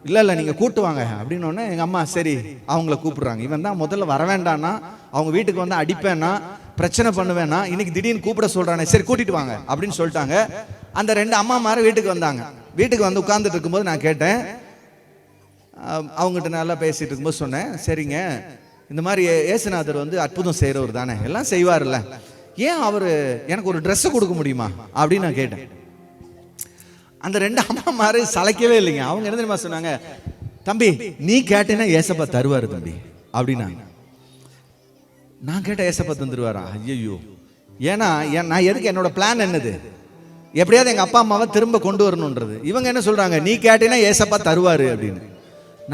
இல்ல நீங்க கூட்டுவாங்க அப்படின்னு எங்க அம்மா சரி அவங்கள கூப்பிடுறாங்க. இவன் தான் முதல்ல வர வேண்டான்னா, அவங்க வீட்டுக்கு வந்து அடிப்பேன்னா, பிரச்சனை பண்ணுவேன்னா, இன்னைக்கு திடீர்னு கூப்பிட சொல்றானே, சரி கூட்டிட்டு வாங்க அப்படின்னு சொல்லிட்டாங்க. அந்த 2 அம்மாமார் வீட்டுக்கு வந்தாங்க. வீட்டுக்கு வந்து உட்கார்ந்துட்டு இருக்கும்போது நான் கேட்டேன், அவங்ககிட்ட நல்லா பேசிட்டு இருக்கும்போது சொன்னேன், சரிங்க இந்த மாதிரி இயேசுநாதர் வந்து அற்புதம் செய்யறவர் தானே, எல்லாம் செய்வார்ல, ஏன் அவரு எனக்கு ஒரு ட்ரெஸ் கொடுக்க முடியுமா அப்படின்னு நான் கேட்டேன். அந்த 2 அம்மாமாரு சளைக்கவே இல்லைங்க. அவங்க என்ன தெரியுமா சொன்னாங்க, தம்பி நீ கேட்டேன்னா ஏசப்பா தருவாரு தம்பி அப்படின்னாங்க. நான் கேட்டேன், ஏசப்பா தந்துருவாரா? ஐயோ, ஏன்னா நான் எதுக்கு, என்னோட பிளான் என்னது, எப்படியாவது எங்க அப்பா அம்மாவை திரும்ப கொண்டு வரணும்ன்றது. இவங்க என்ன சொல்றாங்க, நீ கேட்டேன்னா ஏசப்பா தருவாரு அப்படின்னு.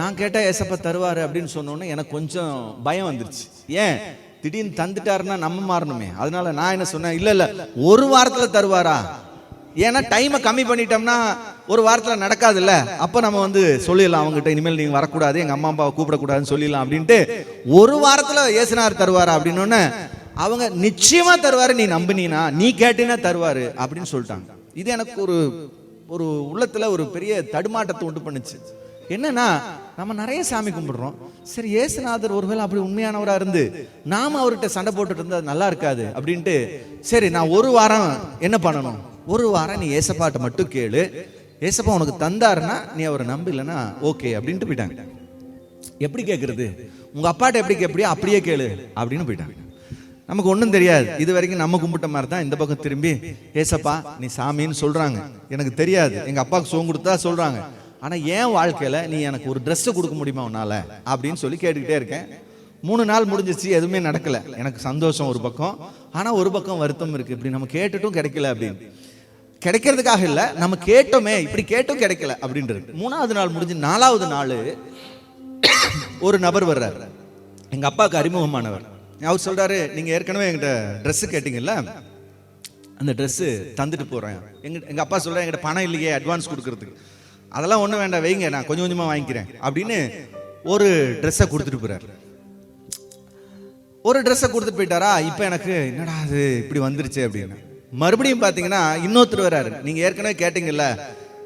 நான் கேட்டா ஏசப்பா தருவாரு அப்படின்னு சொன்னோன்னே எனக்கு கொஞ்சம் பயம் வந்துருச்சு. ஏன், திடீர்னு தந்துட்டாருன்னா நம்ம மாறணுமே. அதனால நான் என்ன சொன்னேன், இல்ல ஒரு வாரத்துல தருவாரா, ஏன்னா டைமை கம்மி பண்ணிட்டோம்னா ஒரு வாரத்தில் நடக்காதுல்ல, அப்போ நம்ம வந்து சொல்லிடலாம் அவங்ககிட்ட, இனிமேல் நீங்கள் வரக்கூடாது, எங்கள் அம்மா அப்பாவை கூப்பிடக்கூடாதுன்னு சொல்லிடலாம் அப்படின்ட்டு. ஒரு வாரத்தில் இயேசுநாதர் தருவாரா அப்படின்னு அவங்க நிச்சயமா தருவாரு, நீ நம்பினா, நீ கேட்டீங்கன்னா தருவாரு அப்படின்னு சொல்லிட்டாங்க. இது எனக்கு ஒரு உள்ளத்துல ஒரு பெரிய தடுமாட்டத்தை உண்டு பண்ணுச்சு. என்னன்னா, நம்ம நிறைய சாமி கும்பிடுறோம், சரி இயேசுநாதர் ஒருவேளை அப்படி உண்மையானவரா இருந்து நாம அவர்கிட்ட சண்டை போட்டுட்டு இருந்தா நல்லா இருக்காது அப்படின்ட்டு, சரி நான் ஒரு வாரம் என்ன பண்ணணும், ஒரு வாரம் நீ ஏசப்பாட்ட மட்டும் கேளு, ஏசப்பா உனக்கு தந்தாருன்னா நீ அவரை நம்பலன்னா ஓகே அப்படின்ட்டு போயிட்டாங்க. எப்படி கேட்கறது, உங்க அப்பாட்ட எப்படி கேட்படியோ அப்படியே கேளு அப்படின்னு போயிட்டாங்க. நமக்கு ஒன்றும் தெரியாது, இது வரைக்கும் நம்ம கும்பிட்ட மாதிரி தான். இந்த பக்கம் திரும்பி ஏசப்பா நீ சாமின்னு சொல்றாங்க, எனக்கு தெரியாது, எங்க அப்பாவுக்கு சுகம் கொடுத்தா சொல்றாங்க, ஆனா என் வாழ்க்கையில நீ எனக்கு ஒரு ட்ரெஸ் கொடுக்க முடியுமா உன்னால அப்படின்னு சொல்லி கேட்டுக்கிட்டே இருக்கேன். 3 நாள் முடிஞ்சிச்சு, எதுவுமே நடக்கல. எனக்கு சந்தோஷம் ஒரு பக்கம், ஆனா ஒரு பக்கம் வருத்தம் இருக்கு. இப்படி நம்ம கேட்டுட்டும் கிடைக்கல அப்படின்னு. கிடைக்கிறதுக்காக இல்ல, நம்ம கேட்டோமே, இப்படி கேட்டும் கிடைக்கல அப்படின்றது. 3வது நாள் முடிஞ்சு 4வது நாள் ஒரு நபர் வர்றாரு, எங்க அப்பாவுக்கு அறிமுகமானவர். அவர் சொல்றாரு, நீங்க ஏற்கனவே என்கிட்ட ட்ரெஸ் கேட்டீங்கல்ல, அந்த ட்ரெஸ் தந்துட்டு போறேன். எங்க அப்பா சொல்றாரு, என்கிட்ட பணம் இல்லையே அட்வான்ஸ் கொடுக்கறதுக்கு. அதெல்லாம் ஒன்றும் வேண்டாம், வைங்க, நான் கொஞ்சம் கொஞ்சமா வாங்கிக்கிறேன் அப்படின்னு ஒரு ட்ரெஸ்ஸை கொடுத்துட்டு போறாரு. ஒரு ட்ரெஸ்ஸை கொடுத்துட்டு போயிட்டாரா. இப்போ எனக்கு என்னடா அது இப்படி வந்துருச்சு அப்படின்னு. மறுபடியும் பார்த்தீங்கன்னா இன்னொருத்தர் வர்றாரு, நீங்க ஏற்கனவே கேட்டீங்கல்ல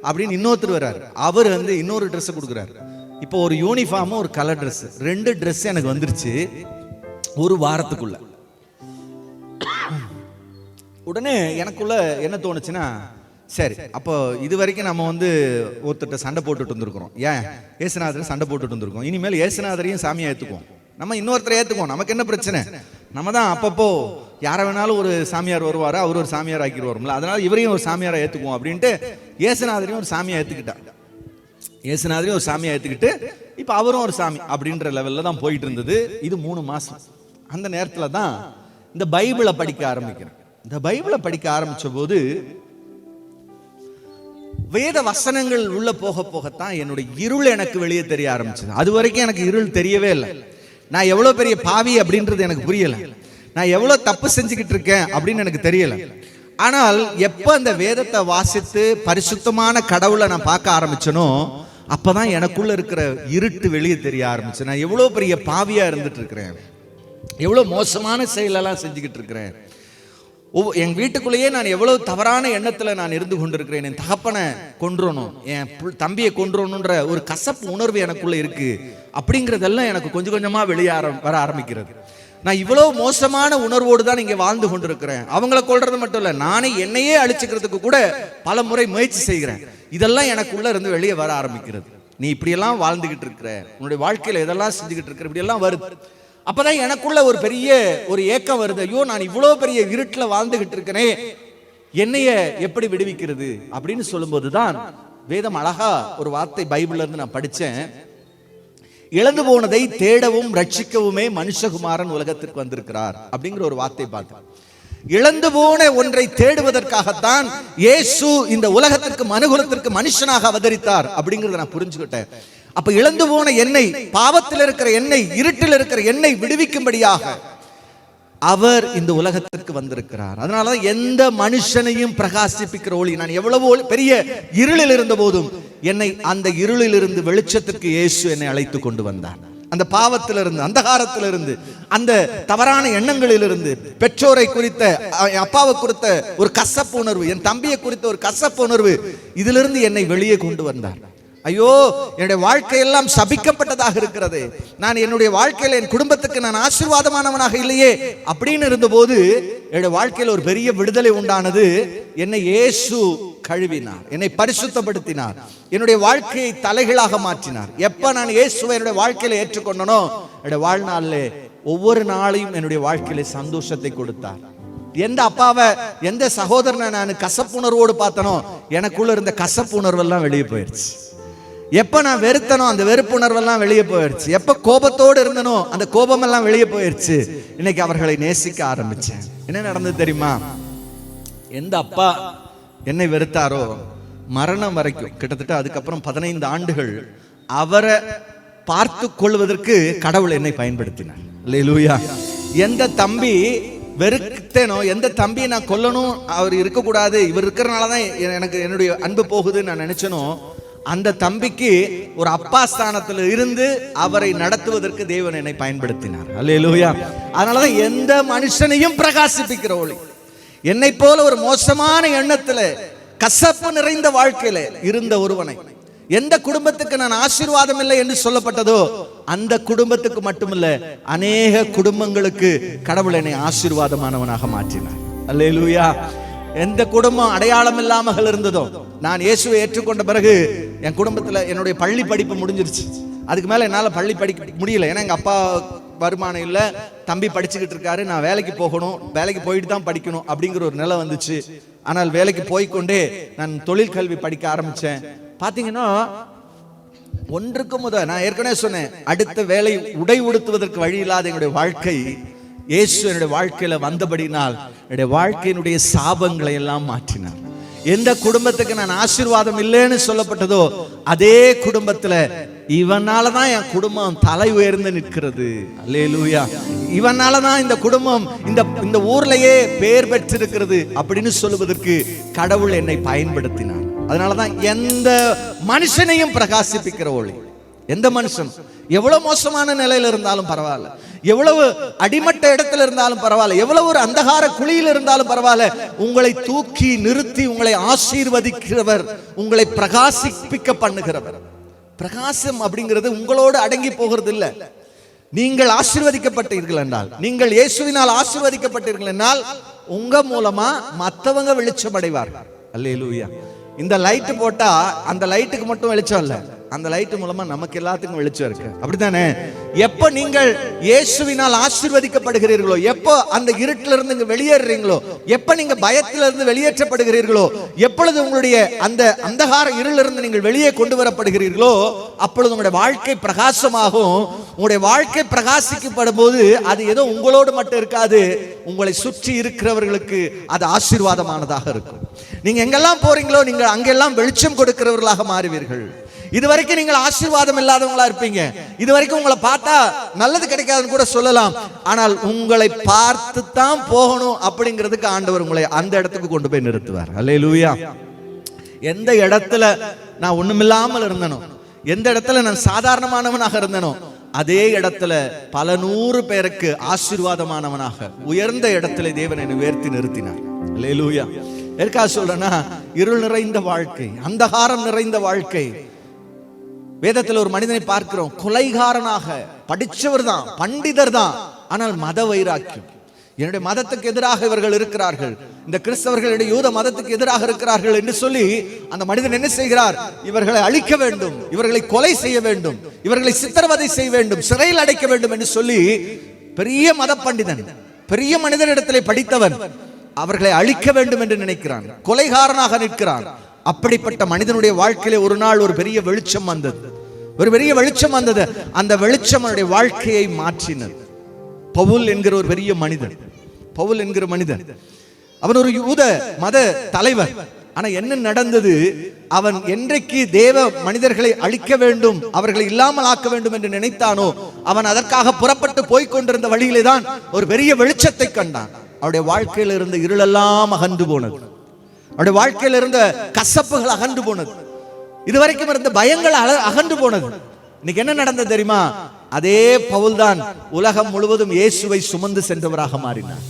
அப்படின்னு இன்னொருத்தர் வர்றாரு. அவர் வந்து இன்னொரு ட்ரெஸ்ஸை கொடுக்குறாரு. இப்போ ஒரு யூனிஃபார்மும் ஒரு கலர் ட்ரெஸ், 2 ட்ரெஸ் எனக்கு வந்துருச்சு ஒரு வாரத்துக்குள்ள. உடனே எனக்குள்ள என்ன தோணுச்சுன்னா, சரி அப்போ இது வரைக்கும் நம்ம வந்து ஒருத்தட்ட சண்டை போட்டுட்டு இருந்திருக்கிறோம், ஏன் இயேசுநாதரை சண்டை போட்டுட்டு இருந்திருக்கோம், இனிமேல் இயேசுநாதரையும் சாமியை ஏற்றுக்குவோம், நம்ம இன்னொருத்தரை ஏற்றுக்குவோம், நமக்கு என்ன பிரச்சனை, நம்ம தான் அப்பப்போ யாரை வேணாலும் ஒரு சாமியார் வருவார், அவர் ஒரு சாமியார் ஆக்கிடுவாருங்களா, அதனால இவரையும் ஒரு சாமியாரை ஏற்றுக்குவோம் அப்படின்ட்டு இயேசுநாதரையும் ஒரு சாமியை ஏற்றுக்கிட்டார். இயேசுநாதரையும் ஒரு சாமியை ஏற்றுக்கிட்டு இப்போ அவரும் ஒரு சாமி அப்படின்ற லெவலில் தான் போயிட்டு இருந்தது. இது 3 மாதம். அந்த நேரத்தில் தான் இந்த பைபிளை படிக்க ஆரம்பிக்கிறேன். இந்த பைபிளை படிக்க ஆரம்பித்த போது வேத வசனங்கள் உள்ள போக போகத்தான் என்னுடைய இருள் எனக்கு வெளியே தெரிய ஆரம்பிச்சது. அது வரைக்கும் எனக்கு இருள் தெரியவே இல்லை. நான் எவ்வளவு பெரிய பாவி அப்படின்றது எனக்கு புரியல. நான் எவ்வளவு தப்பு செஞ்சுக்கிட்டு இருக்கேன் அப்படின்னு எனக்கு தெரியல. ஆனால் எப்ப அந்த வேதத்தை வாசித்து பரிசுத்தமான கடவுளை நான் பார்க்க ஆரம்பிச்சனோ அப்பதான் எனக்குள்ள இருக்கிற இருட்டு வெளியே தெரிய ஆரம்பிச்சு. நான் எவ்வளவு பெரிய பாவியா இருந்துட்டு இருக்கிறேன், எவ்வளவு மோசமான செயலெல்லாம் செஞ்சுக்கிட்டு இருக்கிறேன். என் வீட்டுக்குள்ளேயே நான் எவ்வளவு தவறான எண்ணத்துல நான் இருந்து கொண்டிருக்கிறேன். என் தகப்பனை கொன்றணும், என் தம்பியை கொன்றணுன்ற ஒரு கசப்பு உணர்வு எனக்குள்ள இருக்கு. அப்படிங்கிறதெல்லாம் எனக்கு கொஞ்சம் கொஞ்சமா வெளியே வர ஆரம்பிக்கிறது. நான் இவ்வளவு மோசமான உணர்வோடு தான் இங்க வாழ்ந்து கொண்டிருக்கிறேன். அவங்கள கொல்றது மட்டும் இல்ல, நானே என்னையே அழிச்சுக்கிறதுக்கு கூட பல முறை முயற்சி செய்கிறேன். இதெல்லாம் எனக்குள்ள இருந்து வெளியே வர ஆரம்பிக்கிறது. நீ இப்படியெல்லாம் வாழ்ந்துகிட்டு இருக்கிற, உன்னுடைய வாழ்க்கையில எதெல்லாம் செஞ்சுக்கிட்டு இருக்கிற, இப்படி எல்லாம் வருது. அப்பதான் எனக்குள்ள ஒரு பெரிய ஒரு ஏக்கம் வருது. ஐயோ, நான் இவ்வளவு பெரிய இருட்டில் வாழ்ந்துகிட்டு இருக்கிறேன், என்னைய எப்படி விடுவிக்கிறது அப்படின்னு சொல்லும்போது தான் வேதம் அழகா ஒரு வார்த்தை பைபிள்ல இருந்து நான் படிச்சேன். இழந்து போனதை தேடவும் ரட்சிக்கவுமே மனுஷகுமாரன் உலகத்திற்கு வந்திருக்கிறார் அப்படிங்கிற ஒரு வார்த்தை பார்த்தேன். இழந்து போன ஒன்றை தேடுவதற்காகத்தான் இயேசு இந்த உலகத்திற்கு மனுகுலத்திற்கு மனுஷனாக அவதரித்தார் அப்படிங்கறத நான் புரிஞ்சுக்கிட்டேன். அப்ப இழந்து போன என்னை, பாவத்தில் இருக்கிற என்னை, இருட்டில் இருக்கிற என்னை விடுவிக்கும்படியாக அவர் இந்த உலகத்திற்கு வந்திருக்கிறார். அதனாலதான் எந்த மனுஷனையும் பிரகாசிப்பிக்கிற ஒளி. நான் எவ்வளவோ பெரிய இருளில் இருந்த போதும் என்னை அந்த இருளில் இருந்து வெளிச்சத்திற்கு இயேசு என்னை அழைத்து கொண்டு வந்தார். அந்த பாவத்திலிருந்து, அந்தகாரத்திலிருந்து, அந்த தவறான எண்ணங்களிலிருந்து, பெற்றோரை குறித்த, அப்பாவை குறித்த ஒரு கசப்பு உணர்வு, என் தம்பியை குறித்த ஒரு கசப்பு உணர்வு, இதிலிருந்து என்னை வெளியே கொண்டு வந்தார். ஐயோ, என்னுடைய வாழ்க்கையெல்லாம் சபிக்கப்பட்டதாக இருக்கிறது, நான் என்னுடைய வாழ்க்கையில என் குடும்பத்துக்கு நான் ஆசீர்வாதமானவனாக இல்லையே அப்படின்னு இருந்தபோது என்னுடைய வாழ்க்கையில் ஒரு பெரிய விடுதலை உண்டானது. என்னை இயேசு கழுவினார், என்னை பரிசுத்தப்படுத்தினார், என்னுடைய வாழ்க்கையை தலைகளாக மாற்றினார். எப்ப நான் இயேசுவை என்னுடைய வாழ்க்கையில ஏற்றுக்கொண்டனோ என்னுடைய வாழ்நாளிலே ஒவ்வொரு நாளையும் என்னுடைய வாழ்க்கையில சந்தோஷத்தை கொடுத்தார். எந்த அப்பாவை, எந்த சகோதரனை நான் கசப்புணர்வோடு பார்த்தனோ எனக்குள்ள இருந்த கசப்புணர்வெல்லாம் வெளியே போயிடுச்சு. எப்ப நான் வெறுத்தனோ அந்த வெறுப்புணர்வெல்லாம் வெளியே போயிடுச்சு. எப்ப கோபத்தோடு இருந்தனோ அந்த கோபமெல்லாம் வெளியே போயிடுச்சு. இன்னைக்கு அவர்களை நேசிக்க ஆரம்பிச்சேன். என்ன நடந்தது தெரியுமா? எந்த அப்பா என்னை வெறுத்தாரோ மரணம் வரைக்கும், கிட்டத்தட்ட அதுக்கப்புறம் 15 ஆண்டுகள் அவரை பார்த்து கொள்வதற்கு கடவுள் என்னை பயன்படுத்தினார். அல்லேலூயா. எந்த தம்பி வெறுத்தேனோ, எந்த தம்பியை நான் கொல்லணும், அவர் இருக்கக்கூடாது, இவர் இருக்கிறனாலதான் எனக்கு என்னுடைய அன்பு போகுதுன்னு நான் நினைச்சனோ, அந்த தம்பிக்கு ஒரு அப்பா ஸ்தானத்தில் இருந்து அவரை நடத்துவதற்கு தேவன் என்னை பயன்படுத்தினார். அல்லேலூயா. அதனாலதான் எந்த மனுஷனையும் பிரகாசிப்பிக்கிற ஒளி. என்னை போல ஒரு மோசமான எண்ணத்துல, கசப்பு நிறைந்த வாழ்க்கையில இருந்த ஒருவனை, எந்த குடும்பத்துக்கு நான் ஆசீர்வாதம் இல்லை என்று சொல்லப்பட்டதோ அந்த குடும்பத்துக்கு மட்டுமல்ல, அநேக குடும்பங்களுக்கு கடவுள் என்னை ஆசீர்வாதமானவனாக மாற்றினார். அல்லேலூயா. எந்த குடும்பம் அடையாளம் இல்லாமல் இருந்ததோ, நான் இயேசுவை ஏற்றுக்கொண்ட பிறகு என் குடும்பத்தில் என்னுடைய பள்ளி படிப்பு முடிஞ்சிருச்சு. அதுக்கு மேலே என்னால் பள்ளி படிக்க முடியல. ஏன்னா எங்கள் அப்பா வருமானம் இல்லை, தம்பி படிச்சுக்கிட்டு இருக்காரு, நான் வேலைக்கு போகணும், வேலைக்கு போயிட்டு தான் படிக்கணும் அப்படிங்கிற ஒரு நிலை வந்துச்சு. ஆனால் வேலைக்கு போய்கொண்டே நான் தொழில் கல்வி படிக்க ஆரம்பித்தேன். பார்த்தீங்கன்னா ஒன்றுக்கு முதல் நான் ஏற்கனவே சொன்னேன், அடுத்த வேலை உடை உடுத்துவதற்கு வழி இல்லாத என்னுடைய வாழ்க்கை இயேசு என்னுடைய வாழ்க்கையில வந்தபடினால் என்னுடைய வாழ்க்கையினுடைய சாபங்களை எல்லாம் மாற்றினார். எந்த குடும்பத்துக்கு நான் ஆசீர்வாதம் இல்லைன்னு சொல்லப்பட்டதோ அதே குடும்பத்துல இவனாலதான் என் குடும்பம் தலை உயர்ந்து நிற்கிறது. அல்லேலூயா. இவனாலதான் இந்த குடும்பம் இந்த ஊர்லயே பெயர் பெற்றிருக்கிறது அப்படின்னு சொல்லுவதற்கு கடவுள் என்னை பயன்படுத்தினார். அதனாலதான் எந்த மனுஷனையும் பிரகாசிப்பிக்கிற ஒளி. எந்த மனுஷன் எவ்வளவு மோசமான நிலையில இருந்தாலும் பரவாயில்ல, எவ்வளவு அடிமட்ட இடத்துல இருந்தாலும் பரவாயில்ல, எவ்வளவு ஒரு அந்தகார குழியில் இருந்தாலும் பரவாயில்ல, உங்களை தூக்கி நிறுத்தி உங்களை ஆசீர்வதிக்கிறவர், உங்களை பிரகாசிப்பிக்க பண்ணுகிறவர். பிரகாசம் அப்படிங்கிறது உங்களோடு அடங்கி போகிறது இல்லை. நீங்கள் ஆசீர்வதிக்கப்பட்டீர்கள் என்றால், நீங்கள் இயேசுவினால் ஆசீர்வதிக்கப்பட்டீர்கள் என்றால் உங்க மூலமா மற்றவங்க வெளிச்சம் அடைவார்கள். அல்லேலூயா. இந்த லைட் போட்டா அந்த லைட்டுக்கு மட்டும் வெளிச்சம் இல்ல, அந்த லைட் மூலமா நமக்கு எல்லாத்துக்கும் வெளிச்சம் இருக்கு. அப்படித்தானே? எப்ப நீங்கள் இயேசுவினால் ஆசீர்வதிக்கப்படுகிறீர்களோ, எப்போ அந்த இருட்டில இருந்து நீங்க வெளியேறீங்களோ, எப்ப நீங்க பயத்தில இருந்து வெளியேற்றப்படுகிறீர்களோ, எப்பொழுது உங்களுடைய அந்த அந்தகார இருளில் இருந்து நீங்கள் வெளியே கொண்டு வரப்படுகிறீர்களோ, அப்பொழுது உங்களுடைய வாழ்க்கை பிரகாசமாகும். உங்களுடைய வாழ்க்கை பிரகாசிக்கப்படும் போது அது ஏதோ உங்களோடு மட்டும் இருக்காது, உங்களை சுற்றி இருக்கிறவர்களுக்கு அது ஆசீர்வாதமானதாக இருக்கும். நீங்க எங்கெல்லாம் போறீங்களோ நீங்கள் அங்கெல்லாம் வெளிச்சம் கொடுக்கிறவர்களாக மாறுவீர்கள். இதுவரைக்கும் நீங்கள் ஆசீர்வாதம் இல்லாதவங்களா இருப்பீங்க. இதுவரைக்கும் உங்களை பார்த்தா நல்லது கிடைக்காதுன்னு கூட சொல்லலாம். ஆனால் உங்களை பார்த்து தான் போகணும் அப்படிங்கிறதுக்கு ஆண்டவர் உங்களை அந்த இடத்துக்கு கொண்டு போய் நிறுத்துவார். அல்லேலூயா. எந்த இடத்துல நான் ஒண்ணுமில்லாமல் இருந்தனோ, எந்த இடத்துல நான் சாதாரணமானவனாக இருந்தனோ, அதே இடத்துல பல நூறு பேருக்கு ஆசீர்வாதமானவனாக உயர்ந்த இடத்துல தேவன் என்னை உயர்த்தி நிறுத்தினார். அல்லேலூயா. எதுக்காக சொல்றேன்னா, இருள் நிறைந்த வாழ்க்கை, அந்தகாரம் நிறைந்த வாழ்க்கை. வேதத்தில் ஒரு மனிதனை பார்க்கிறோம், கொலைகாரனாக, படிச்சவர் தான், பண்டிதர் தான், ஆனால் மத வைராக்கியம். என்னுடைய மதத்துக்கு எதிராக இவர்கள் இருக்கிறார்கள், இந்த கிறிஸ்தவர்களுடைய யூத மதத்துக்கு எதிராக இருக்கிறார்கள் என்று சொல்லி அந்த மனிதன் என்ன செய்கிறார்? இவர்களை அழிக்க வேண்டும், இவர்களை கொலை செய்ய வேண்டும், இவர்களை சித்திரவதை செய்ய வேண்டும், சிறையில் அடைக்க வேண்டும் என்று சொல்லி பெரிய மத பண்டிதன், பெரிய மனிதனிடத்திலே படித்தவன், அவர்களை அழிக்க வேண்டும் என்று நினைக்கிறான், கொலைகாரனாக நிற்கிறான். அப்படிப்பட்ட மனிதனுடைய வாழ்க்கையிலே ஒரு நாள் ஒரு பெரிய வெளிச்சம் வந்தது, ஒரு பெரிய வெளிச்சம் வந்தது. அந்த வெளிச்சம் அவனுடைய வாழ்க்கையை மாற்றினது. பவுல் என்கிற ஒரு பெரிய மனிதன், பவுல் என்கிற மனிதன், அவன் ஒரு யூத மத தலைவர். ஆனா என்ன நடந்தது? அவன் என்றைக்கு தேவ மனிதர்களை அழிக்க வேண்டும், அவர்களை இல்லாமல் ஆக்க வேண்டும் என்று நினைத்தானோ, அவன் அதற்காக புறப்பட்டு போய்கொண்டிருந்த வழியிலே தான் ஒரு பெரிய வெளிச்சத்தை கண்டான். அவருடைய வாழ்க்கையில் இருந்த இருளெல்லாம் அகன்று போனது, அவருடைய வாழ்க்கையில் இருந்த கசப்புகள் அகன்று போனது, இதுவரைக்கும் இருந்த பயங்கள் அகன்று போனது. இன்னைக்கு என்ன நடந்தது தெரியுமா? அதே பவுல் தான் உலகம் முழுவதும் இயேசுவை சுமந்து சென்றவராக மாறினார்.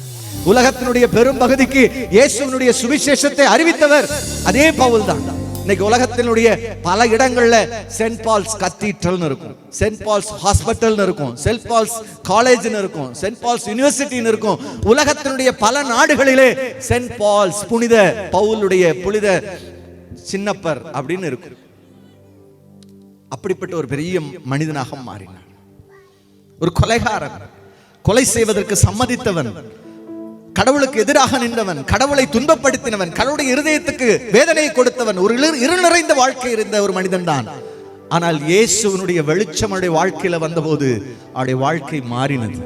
உலகத்தினுடைய பெரும் பகுதிக்கு இயேசுவினுடைய சுவிசேஷத்தை அறிவித்தவர் அதே பவுல் தான். இன்னைக்கு உலகத்தினுடைய பல இடங்கள்ல சென்ட் பால்ஸ் கத்தீட்ரல் இருக்கும், சென்ட் பால்ஸ் ஹாஸ்பிட்டல் இருக்கும், சென்ட் பால்ஸ் காலேஜ் இருக்கும், சென்ட் பால்ஸ் யூனிவர்சிட்டி இருக்கும். உலகத்தினுடைய பல நாடுகளிலே சென்ட் பால்ஸ், புனித பவுலுடைய புனித சின்னப்பர் அப்படின்னு இருக்கும். அப்படிப்பட்ட ஒரு பெரிய மனிதனாக மாறினார். ஒரு கொலைகாரன், கொலை செய்வதற்கு சம்மதித்தவன், கடவுளுக்கு எதிராக நின்றவன், கடவுளை துன்பப்படுத்தினவன், கடவுளுடைய இருதயத்துக்கு வேதனையை கொடுத்தவன், ஒரு இருள் நிறைந்த வாழ்க்கை இருந்த ஒரு மனிதன் தான். ஆனால் இயேசுவினுடைய வெளிச்சம் அவருடைய வாழ்க்கையில வந்தபோது அவருடைய வாழ்க்கை மாறினது.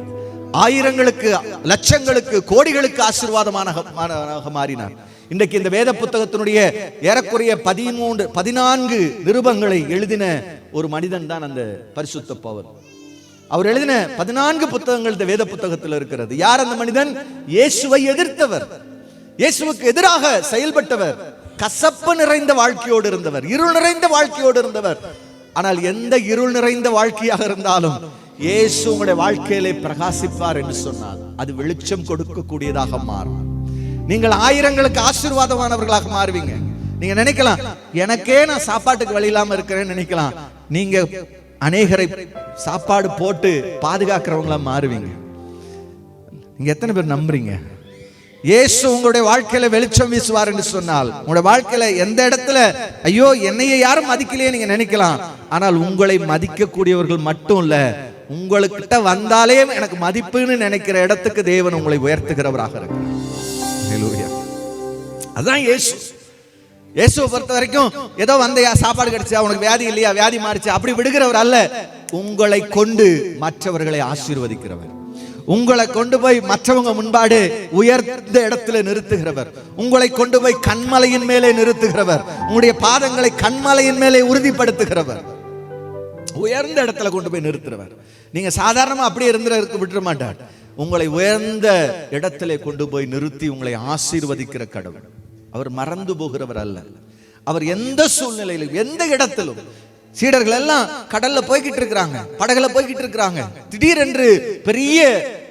ஆயிரங்களுக்கு, லட்சங்களுக்கு, கோடிகளுக்கு ஆசீர்வாதமாக மாறினார். இன்றைக்கு இந்த வேத புத்தகத்தினுடைய ஏறக்குறைய 14 நிருபங்களை எழுதின ஒரு மனிதன் தான் அந்த பரிசுத்த பவுல். அவர் எழுதின 14 புத்தகங்கள் இந்த வேத புத்தகத்தில் இருக்கிறது. யார் அந்த மனிதன்? இயேசுவை எதிர்த்தவர், இயேசுவுக்கு எதிராக செயல்பட்டவர், கசப்பு நிறைந்த வாழ்க்கையோடு இருந்தவர், இருள் நிறைந்த வாழ்க்கையோடு இருந்தவர். ஆனால் எந்த இருள் நிறைந்த வாழ்க்கையாக இருந்தாலும் இயேசு உங்களுடைய வாழ்க்கையிலே பிரகாசிப்பார் என்று சொன்னால் அது வெளிச்சம் கொடுக்கக்கூடியதாக மாறும். நீங்கள் ஆயிரங்களுக்கு ஆசீர்வாதமானவர்களாக மாறுவீங்க. நீங்க நினைக்கலாம், எனக்கே நான் சாப்பாட்டுக்கு வழி இல்லாம இருக்கிறேன்னு நினைக்கலாம். நீங்க அநேகரை சாப்பாடு போட்டு பாதுகாக்கிறவங்களா மாறுவீங்க. நீங்க எத்தனை பேர் நம்புறீங்க? இயேசு உங்களுடைய வாழ்க்கையில வெளிச்சம் வீசுவார் என்று சொன்னால் உங்களுடைய வாழ்க்கையில எந்த இடத்துல ஐயோ என்னைய யாரும் மதிக்கலையே நீங்க நினைக்கலாம். ஆனால் உங்களை மதிக்கக்கூடியவர்கள் மட்டும் இல்ல, உங்களுக்கிட்ட வந்தாலே எனக்கு மதிப்புன்னு நினைக்கிற இடத்துக்கு தேவன் உங்களை உயர்த்துகிறவராக இருக்கிறார். அதுதான் இயேசு. இயேசுவை பொறுத்த வரைக்கும் ஏதோ வந்தையா, சாப்பாடு கிடைச்சா, உனக்கு வியாதி இல்லையா, வியாதி மாறிச்சா, அப்படி விடுகிறவர் அல்ல. உங்களை கொண்டு மற்றவர்களை ஆசீர்வதிக்கிறவர், உங்களை கொண்டு போய் மற்றவங்க முன்பாடு உயர்ந்த இடத்துல நிறுத்துகிறவர், உங்களை கொண்டு போய் கண்மலையின் மேலே நிறுத்துகிறவர், உங்களுடைய பாதங்களை கண்மலையின் மேலே உறுதிப்படுத்துகிறவர், உயர்ந்த இடத்துல கொண்டு போய் நிறுத்துகிறவர். நீங்க சாதாரணமா அப்படியே இருந்துருக்கு விட்டுற மாட்டார். உங்களை உயர்ந்த இடத்திலே கொண்டு போய் நிறுத்தி உங்களை ஆசீர்வதிக்கிற கடவுள். அவர் மறந்து போகிறவர் அல்ல. அவர் எந்த சூழ்நிலையிலும் எந்த இடத்திலும், சீடர்கள் எல்லாம் கடல்ல போய்கிட்டு இருக்கிறாங்க, படகுல போய்கிட்டு இருக்கிறாங்க, திடீரென்று பெரிய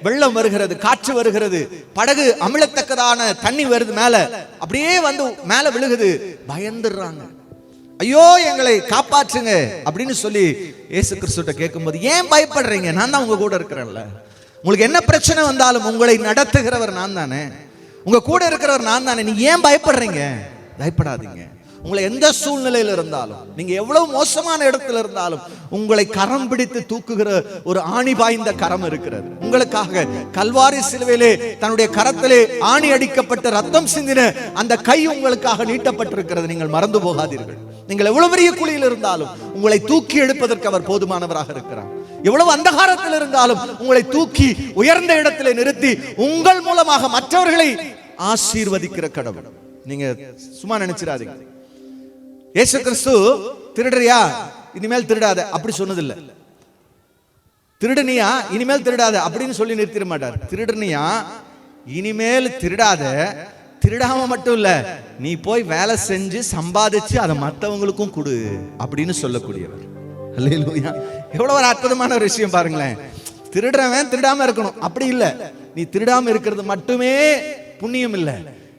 வெள்ளம் வருகிறது, காற்று வருகிறது, படகு அமிழத்தக்கதான தண்ணி வருது, மேல அப்படியே வந்து மேல விழுகுது, பயந்துடுறாங்க. ஐயோ எங்களை காப்பாற்றுங்க அப்படின்னு சொல்லி இயேசு கிறிஸ்துட்ட கேட்கும்போது, ஏன் பயப்படுறீங்க, நான் தான் உங்க கூட இருக்கிறேன்ல, உங்களுக்கு என்ன பிரச்சனை வந்தாலும் உங்களை நடத்துகிறவர் நான் தானே, உங்க கூட இருக்கிறவர் நான் தானே, நீ ஏன் பயப்படுறீங்க? பயப்படாதீங்க, உங்களை எந்த சூழ்நிலையில் இருந்தாலும், நீங்க எவ்வளவு மோசமான இடத்துல இருந்தாலும், உங்களை கரம் பிடித்து தூக்குகிற ஒரு ஆணி பாய்ந்த கரம் இருக்கிறது. உங்களுக்காக கல்வாரி சிலுவையிலே தன்னுடைய கரத்திலே ஆணி அடிக்கப்பட்ட ரத்தம் சிந்தின அந்த கை உங்களுக்காக நீட்டப்பட்டிருக்கிறது. நீங்கள் மறந்து போகாதீர்கள். நீங்கள் எவ்வளவு பெரிய குழியில் இருந்தாலும் உங்களை தூக்கி எடுப்பதற்கு அவர் போதுமானவராக இருக்கிறார். எவ்வளவு அந்தகாரத்தில் இருந்தாலும் உங்களை தூக்கி உயர்ந்த இடத்திலே நிறுத்தி உங்கள் மூலமாக மற்றவர்களை ஆசீர்வதிக்கிற கடவுள். நீங்க சும்மா நினைச்சிடாதீங்க. இயேசு கிறிஸ்து திருடுறியா இனிமேல் திருடாத அப்படி சொன்னதில்லை. திருடுனியா இனிமேல் திருடாத அப்படின்னு சொல்லி நிறுத்திட மாட்டார். திருடுனியா இனிமேல் திருடாத, திருடாம மட்டும் இல்ல, நீ போய் வேலை செஞ்சு சம்பாதிச்சு அதை மற்றவங்களுக்கும் கொடு அப்படின்னு சொல்லக்கூடியவர். அல்லேலூயா. எவ்வளவு ஒரு அற்புதமான ஒரு விஷயம் பாருங்களேன். திருடுறவன் திருடாம இருக்கணும் அப்படி இல்ல. நீ திருடாம இருக்கிறது மட்டுமே புண்ணியம் இல்ல.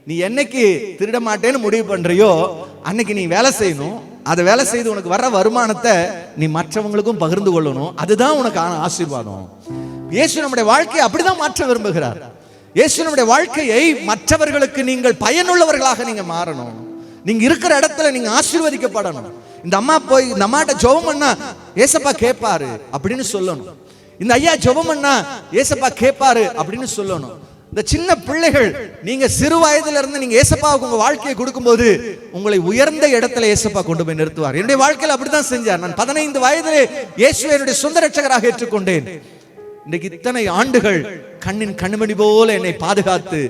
நீ என்னைக்கு திருட மாட்டேன்னு முடிவு பண்றியோ அன்னைக்கு நீ வேலை செய்யணும். அதை வேலை செய்து உனக்கு வர்ற வருமானத்தை நீ மற்றவங்களுக்கும் பகிர்ந்து கொள்ளணும். அதுதான் உனக்கு ஆசீர்வாதம். இயேசு நம்முடைய வாழ்க்கையை அப்படிதான் மாற்ற விரும்புகிறார். இயேசு நம்முடைய வாழ்க்கையை மற்றவர்களுக்கு நீங்கள் பயனுள்ளவர்களாக நீங்க மாறணும். நீங்க இருக்கிற இடத்துல நீங்க ஆசீர்வதிக்கப்படணும். இந்த அம்மா போய் இந்த அம்மாட்ட ஜெபம் பண்ணா ஏசப்பா கேட்பாரு அப்படின்னு சொல்லணும். இந்த ஐயா ஜெபம் பண்ணா ஏசப்பா கேட்பாரு அப்படின்னு சொல்லணும். இந்த சின்ன பிள்ளைகள் நீங்க சிறு வயதுல இருந்து நீங்க ஏசப்பாவுக்கு உங்க வாழ்க்கையை கொடுக்கும்போது உங்களை உயர்ந்த இடத்துல ஏசப்பா கொண்டு போய் நிறுத்துவார். என்னுடைய வாழ்க்கையில் அப்படிதான் செஞ்சார். நான் 15 வயதிலே இயேசுவை என்னுடைய சொந்த ரட்சகராக ஏற்றுக்கொண்டேன். இன்றைக்கு இத்தனை ஆண்டுகள் கண்ணின் கண்மணி போல என்னை பாதுகாத்து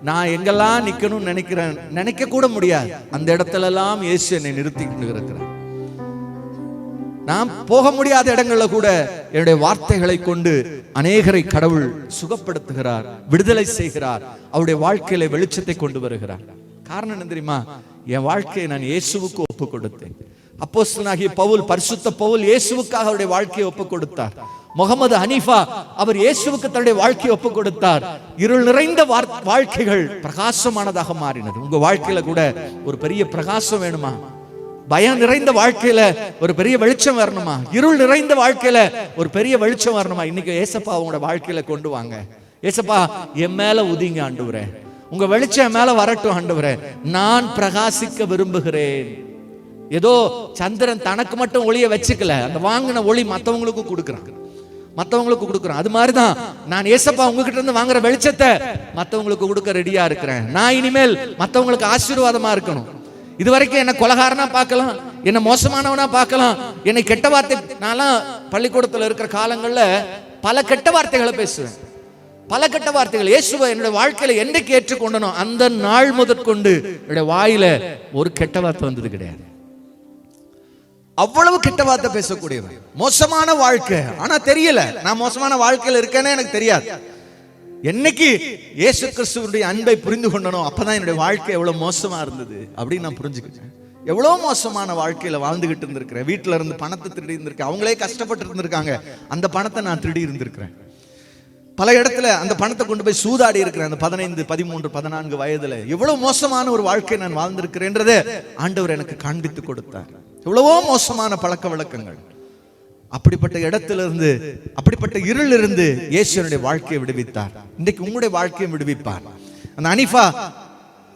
நான் எங்கெல்லாம் நிக்கணும்னு நினைக்கிறேன், நினைக்க கூட முடியாது, அந்த இடத்துல எல்லாம் இயேசு என்னை நிறுத்தி இருக்கிறார். நான் போக முடியாத இடங்கள்ல கூட என்னுடைய வார்த்தைகளை கொண்டு அநேகரை கடவுள் சுகப்படுத்துகிறார், விடுதலை செய்கிறார், அவருடைய வாழ்க்கையில வெளிச்சத்தை கொண்டு வருகிறார். காரணம் என்ன தெரியுமா? என் வாழ்க்கையை நான் இயேசுவுக்கு ஒப்பு கொடுத்தேன். அப்போஸ்தலனாகிய பவுல், பரிசுத்த பவுல் இயேசுவுக்காக அவருடைய வாழ்க்கையை ஒப்பு கொடுத்தார். முகமது ஹனீஃபா அவர் இயேசுவுக்கு தன்னுடைய வாழ்க்கையை ஒப்பு கொடுத்தார். இருள் நிறைந்த வாழ்க்கைகள் பிரகாசமானதாக மாறினது. உங்க வாழ்க்கையில கூட ஒரு பெரிய பிரகாசம் வேணுமா? பயம் நிறைந்த வாழ்க்கையில ஒரு பெரிய வெளிச்சம் வரணுமா? இருள் நிறைந்த வாழ்க்கையில ஒரு பெரிய வெளிச்சம் வரணுமா? இன்னைக்கு ஏசப்பா உங்களோட வாழ்க்கையில கொண்டு வாங்க. ஏசப்பா என் மேல உதிங்க ஆண்டவரே, உங்க வெளிச்சம் என் மேல வரட்டும் ஆண்டவரே, நான் பிரகாசிக்க விரும்புகிறேன். ஏதோ சந்திரன் தனக்கு மட்டும் ஒளியை வச்சுக்கல, அந்த வாங்கின ஒளி மற்றவங்களுக்கு கொடுக்குறான். அது மாதிரிதான் நான் ஏசப்பா உங்ககிட்ட இருந்து வாங்குற வெளிச்சத்தை மற்றவங்களுக்கு கொடுக்க ரெடியா இருக்கிறேன். நான் இனிமேல் மற்றவங்களுக்கு ஆசீர்வாதமா இருக்கணும். இதுவரைக்கும் என்ன கொலகாரனா பார்க்கலாம், என்ன மோசமானவனா பார்க்கலாம், என்னை கெட்ட வார்த்தை, நான்லாம் பள்ளிக்கூடத்தில் இருக்கிற காலங்கள்ல பல கெட்ட வார்த்தைகளை பேசுவேன், பல கெட்ட வார்த்தைகள். இயேசுவை என்னுடைய வாழ்க்கையில என்னைக்கு ஏற்றுக்கொண்டனோ அந்த நாள் முதற்கொண்டு என்னுடைய வாயில ஒரு கெட்ட வார்த்தை வந்தது கிடையாது. அவ்வளவு கெட்ட வார்த்தை பேசக்கூடியவன். மோசமான வாழ்க்கை, ஆனா தெரியல நான் மோசமான வாழ்க்கையில இருக்கேன்னு எனக்கு தெரியாது. என்னைக்கு இயேசு கிறிஸ்துவினுடைய அன்பை புரிந்து கொண்டனோ அப்பதான் என்னுடைய வாழ்க்கை எவ்வளவு மோசமா இருந்தது அப்படின்னு நான் புரிஞ்சுக்கிட்டேன். எவ்வளவு மோசமான வாழ்க்கையில வாழ்ந்துகிட்டு இருந்திருக்கிறேன். வீட்டுல இருந்து பணத்தை திருடி இருந்திருக்கேன், அவங்களே கஷ்டப்பட்டு இருந்திருக்காங்க, அந்த பணத்தை நான் திருடி இருந்திருக்கிறேன். பல இடத்துல அந்த பணத்தை கொண்டு போய் சூதாடி இருக்கிறேன். அந்த 15, 13, 14 வயதுல எவ்வளவு மோசமான ஒரு வாழ்க்கை நான் வாழ்ந்திருக்கிறேன்றதை ஆண்டவர் எனக்கு காண்பித்து கொடுத்தார். எவ்வளவோ மோசமான பழக்க வழக்கங்கள். அப்படிப்பட்ட இடத்திலிருந்து, அப்படிப்பட்ட இருள் இருந்து இயேசுனுடைய வாழ்க்கையை விடுவித்தார். இன்றைக்கு உங்களுடைய வாழ்க்கையை விடுவிப்பார். அந்த ஹனீஃபா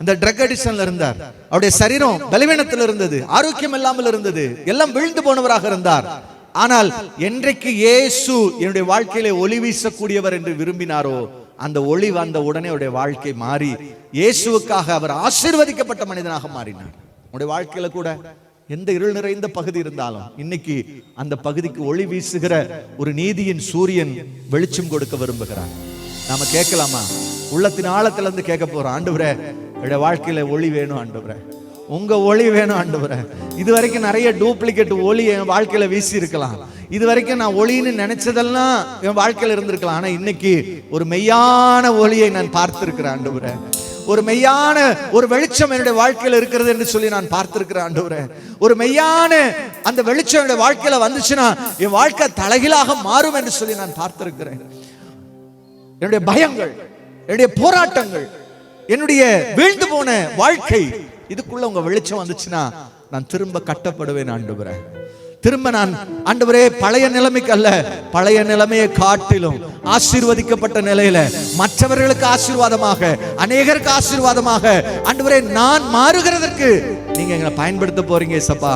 அந்த ட்ரக் அடிக்ஷன்ல இருந்தார். அவருடைய சரீரம் பலவீனத்தில் இருந்தது, ஆரோக்கியம் இல்லாமல் இருந்தது, எல்லாம் விழுந்து போனவராக இருந்தார். ஆனால் என்றைக்கு இயேசு என்னுடைய வாழ்க்கையிலே ஒளி வீசக்கூடியவர் என்று விரும்பினாரோ அந்த ஒளி வந்த உடனே அவருடைய வாழ்க்கை மாறி இயேசுவுக்காக அவர் ஆசீர்வதிக்கப்பட்ட மனிதனாக மாறினார். உங்களுடைய வாழ்க்கையில கூட எந்த இருள் நிறைந்த பகுதி இருந்தாலும் இன்னைக்கு அந்த பகுதிக்கு ஒளி வீசுகிற ஒரு நீதியின் சூரியன் வெளிச்சம் கொடுக்க விரும்புகிறார். நாம கேட்கலாமா? உள்ளத்தின் ஆழத்துல இருந்து கேட்க போறோம், ஆண்டவரே என்னுடைய வாழ்க்கையில ஒளி வேணும் ஆண்டவரே, உங்க ஒளி வேணும் ஆண்டவரே. இது வரைக்கும் நிறைய டூப்ளிகேட் ஒளி என் வாழ்க்கையில வீசி இருக்கலாம். இது வரைக்கும் நான் ஒளின்னு நினைச்சதெல்லாம் என் வாழ்க்கையில இருந்திருக்கலாம். ஆனா இன்னைக்கு ஒரு மெய்யான ஒளியை நான் பார்த்திருக்கிறேன் ஆண்டவரே. ஒரு மெய்யான ஒரு வெளிச்சம் என்னுடைய வாழ்க்கையில இருக்கிறது என்று சொல்லி நான் பார்த்திருக்கிறேன் ஆண்டவரே. ஒரு மெய்யான அந்த வெளிச்சம் என்னுடைய வாழ்க்கையில வந்துச்சுன்னா என் வாழ்க்கை தலைகீழாக மாறும் என்று சொல்லி நான் பார்த்திருக்கிறேன். என்னுடைய பயங்கள், என்னுடைய போராட்டங்கள், என்னுடைய வீழ்ந்து போன வாழ்க்கை, இதுக்குள்ள உங்க வெளிச்சம் வந்துச்சுன்னா நான் திரும்ப கட்டப்படுவேன் ஆண்டவரே. திரும்ப நான் ஆண்டவரே பழைய நிலைமைக்கு அல்ல, பழைய நிலைமையை காட்டிலும் ஆசீர்வதிக்கப்பட்ட நிலையில மற்றவர்களுக்கு ஆசீர்வாதமாக, அநேகருக்கு ஆசீர்வாதமாக ஆண்டவரே நான் மாறுகிறதற்கு நீங்க எங்களை பயன்படுத்த போறீங்க ஏசப்பா,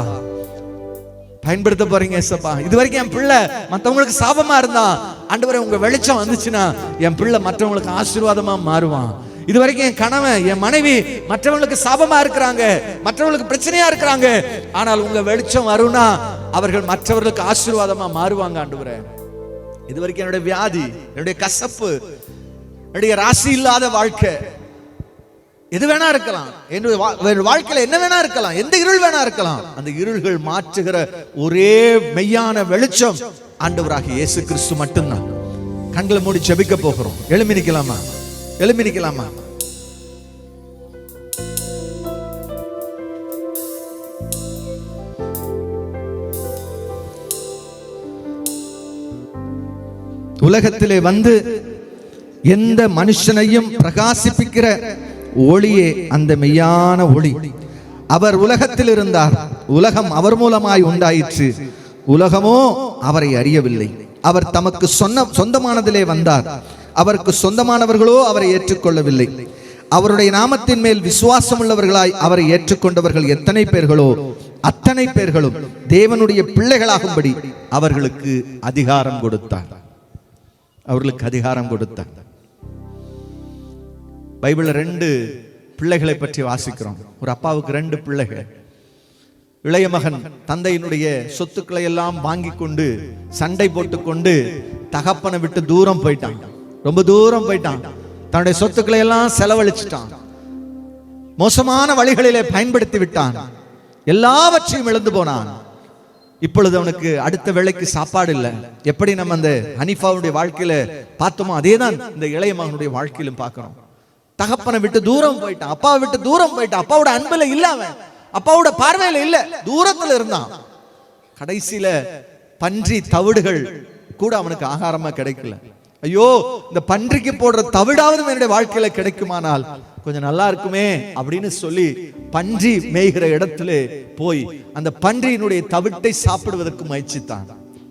பயன்படுத்த போறீங்க ஏசப்பா. இது வரைக்கும் என் பிள்ளை மற்றவங்களுக்கு சாபமா இருந்தா, ஆண்டவரே உங்க வெளிச்சம் வந்துச்சுன்னா என் பிள்ளை மற்றவங்களுக்கு ஆசீர்வாதமா மாறுவான். இது வரைக்கும் என் கணவன் என் மனைவி மற்றவங்களுக்கு சாபமா இருக்கிறாங்க, மற்றவங்களுக்கு பிரச்சனையா இருக்கிறாங்க, ஆனால் உங்க வெளிச்சம் வரும்னா அவர்கள் மற்றவர்களுக்கு ஆசீர்வாதமா மாறுவாங்க ஆண்டவரே. இது வரைக்கும் என்னுடைய வியாதி, என்னுடைய கசப்பு, என்னுடைய ராசி இல்லாத வாழ்க்கை எது வேணா இருக்கலாம், என்னுடைய வாழ்க்கையில என்ன வேணா இருக்கலாம், எந்த இருள் வேணா இருக்கலாம், அந்த இருள்கள் மாற்றுகிற ஒரே மெய்யான வெளிச்சம் ஆண்டவராகிய இயேசு கிறிஸ்து மட்டும்தான். கண்களை மூடி ஜெபிக்க போகிறோம். எழும்பி நிக்கலாமா? எழும்பி நிக்கலாமா? உலகத்திலே வந்து எந்த மனுஷனையும் பிரகாசிப்பிக்கிற ஒளியே அந்த மெய்யான ஒளி. அவர் உலகத்தில் இருந்தார், உலகம் அவர் மூலமாய் உண்டாயிற்று, உலகமோ அவரை அறியவில்லை. அவர் தமக்கு சொந்தமானதிலே வந்தார், அவருக்கு சொந்தமானவர்களோ அவரை ஏற்றுக்கொள்ளவில்லை. அவருடைய நாமத்தின் மேல் விசுவாசம் உள்ளவர்களாய் அவரை ஏற்றுக்கொண்டவர்கள் எத்தனை பேர்களோ அத்தனை பேர்களும் தேவனுடைய பிள்ளைகளாகும்படி அவர்களுக்கு அதிகாரம் கொடுத்தார். அவர்களுக்கு அதிகாரம் கொடுத்தார். பைபிள்ல 2 பிள்ளைகளை பற்றி வாசிக்கிறோம். ஒரு அப்பாவுக்கு 2 பிள்ளைகள். இளைய மகன் தந்தையினுடைய சொத்துக்களை எல்லாம் வாங்கி கொண்டு சண்டை போட்டுக்கொண்டு தகப்பனை விட்டு தூரம் போயிட்டான், ரொம்ப தூரம் போயிட்டான். தன்னுடைய சொத்துக்களை எல்லாம் செலவழிச்சிட்டான், மோசமான வழிகளிலே பயன்படுத்தி விட்டான், எல்லாவற்றையும் இழந்து போனான். இப்பொழுது அவனுக்கு அடுத்த வேளைக்கு சாப்பாடு இல்லை. எப்படி நம்ம அந்த ஹனீஃபாவுடைய வாழ்க்கையில பார்த்தோமோ அதே தான் இந்த இளைய மகனுடைய வாழ்க்கையிலும் பார்க்கிறோம். தகப்பனை விட்டு தூரம் போயிட்டான், அப்பாவை விட்டு தூரம் போயிட்டான், அப்பாவோட அன்புல இல்ல, அவன் அப்பாவோட பார்வையில இல்ல, தூரத்துல இருந்தான். கடைசியில பன்றி தவிடுகள் கூட அவனுக்கு ஆகாரமா கிடைக்கல. ஐயோ, இந்த பன்றிக்கு போடுற தவிடாவது என்னுடைய வாழ்க்கையில கிடைக்குமானால் கொஞ்சம் நல்லா இருக்குமே அப்படின்னு சொல்லி பன்றி மேய்கிற இடத்துல போய் அந்த பன்றியினுடைய தவிட்டை சாப்பிடுவதற்கு முயற்சித்தான்.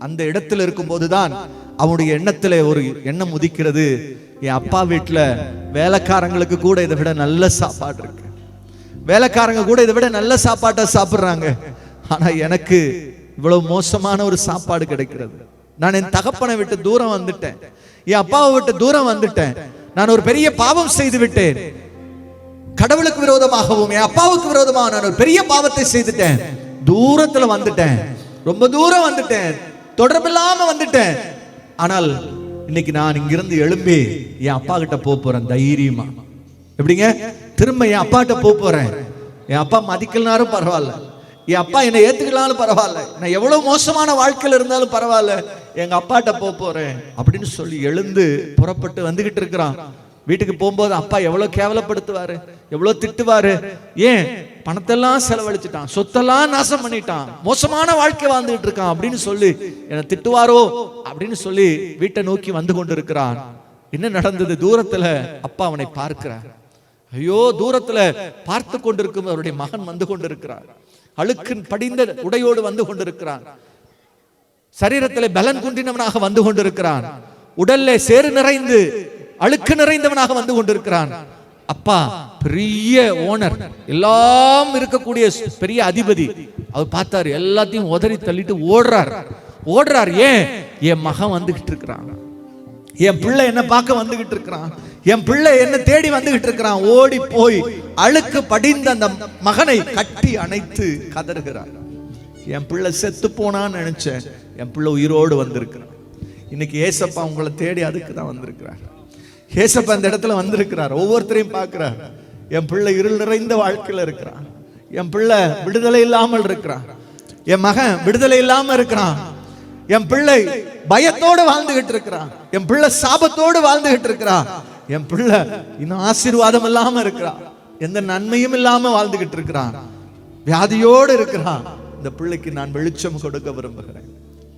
அந்த இடத்துல இருக்கும் போதுதான் அவனுடைய எண்ணத்துல ஒரு எண்ணம் உதிக்கிறது, என் அப்பா வீட்டுல வேலைக்காரங்களுக்கு கூட இதை விட நல்ல சாப்பாடு இருக்கு, வேலைக்காரங்க கூட இதை விட நல்ல சாப்பாட்டை சாப்பிடுறாங்க, ஆனா எனக்கு இவ்வளவு மோசமான ஒரு சாப்பாடு கிடைக்கிறது. நான் என் தகப்பனை விட்டு தூரம் வந்துட்டேன், என் அப்பாவை விட்டு தூரம் வந்துட்டேன், நான் ஒரு பெரிய பாவம் செய்து விட்டேன், கடவுளுக்கு விரோதமாகவும் என் அப்பாவுக்கு விரோதமாக நான் ஒரு பெரிய பாவத்தை செய்துட்டேன், தூரத்துல வந்துட்டேன், ரொம்ப தூரம் வந்துட்டேன், தொடர்பில்லாம வந்துட்டேன். ஆனால் இன்னைக்கு நான் இங்கிருந்து எழும்பி என் அப்பா கிட்ட போறேன் தைரியமா. எப்படிங்க? திரும்ப என் அப்பா கிட்ட போறேன். என் அப்பா மதிக்கலனாலும் பரவாயில்ல, என் அப்பா என்னை ஏத்துக்கலாலும் பரவாயில்ல, நான் எவ்வளவு மோசமான வாழ்க்கையில இருந்தாலும் பரவாயில்ல, எங்க அப்பாட்ட போறேன் அப்படின்னு சொல்லி எழுந்து புறப்பட்டு வந்துகிட்டு இருக்கிறான். வீட்டுக்கு போகும்போது அப்பா எவ்வளவு கேவலப்படுத்துவாரு, எவ்வளவு திட்டுவாரு. ஏன்? பணத்தெல்லாம் செலவழிச்சுட்டான், சொத்தெல்லாம் நாசம் பண்ணிட்டான், மோசமான வாழ்க்கை வாழ்ந்துகிட்டு இருக்கான் அப்படின்னு சொல்லி என்னை திட்டுவாரோ அப்படின்னு சொல்லி வீட்டை நோக்கி வந்து கொண்டு இருக்கிறான். என்ன நடந்தது? தூரத்துல அப்பா அவனை பார்க்கிறார். ஐயோ, தூரத்துல பார்த்து கொண்டிருக்கும் அவருடைய மகன் வந்து கொண்டிருக்கிறார், அழுக்கு படிந்த உடையோடு வந்து கொண்டிருக்கிறான், சரீரத்திலே பலன் குன்றினவனாக வந்து கொண்டிருக்கிறான், உடல்ல சேறு நிறைந்து அழுக்கு நிறைந்தவனாக வந்து கொண்டிருக்கிறான். அப்பா பெரிய ஓனர், எல்லாம் இருக்கக்கூடிய பெரிய அதிபதி. அவர் பார்த்தாரு, எல்லாத்தையும் உதறி தள்ளிட்டு ஓடுறார். ஏன்? என் மகன் வந்துகிட்டு இருக்கிறான், என் பிள்ளை என்ன பார்க்க வந்துகிட்டு இருக்கிறான், என் பிள்ளை என்ன தேடி வந்துகிட்டு இருக்கிறான். ஓடி போய் அழுக்கு படிந்த அந்த மகனை கட்டி அணைத்து கதறுகிறார். என் பிள்ளை செத்து போனான்னு நினைச்சேன், என் பிள்ளை உயிரோடு வந்திருக்கிறான். இன்னைக்கு ஏசப்பா உங்களை தேடி அதுக்கு தான் வந்திருக்கிறார். ஏசப்பா அந்த இடத்துல வந்திருக்கிறார், ஒவ்வொருத்தரையும் பார்க்கிறார். என் பிள்ளை இருள் நிறைந்த வாழ்க்கையில இருக்கிறான், என் பிள்ளை விடுதலை இல்லாமல் இருக்கிறான், என் மகன் விடுதலை இல்லாம இருக்கிறான், என் பிள்ளை பயத்தோடு வாழ்ந்துகிட்டு இருக்கிறான், என் பிள்ளை சாபத்தோடு வாழ்ந்துகிட்டு இருக்கிறான், என் பிள்ளை இன்னும் ஆசீர்வாதம் இல்லாம இருக்கிறான், எந்த நன்மையும் இல்லாம வாழ்ந்துகிட்டு இருக்கிறான், வியாதியோடு இருக்கிறான். இந்த பிள்ளைக்கு நான் வெளிச்சம் கொடுக்க விரும்புகிறேன்.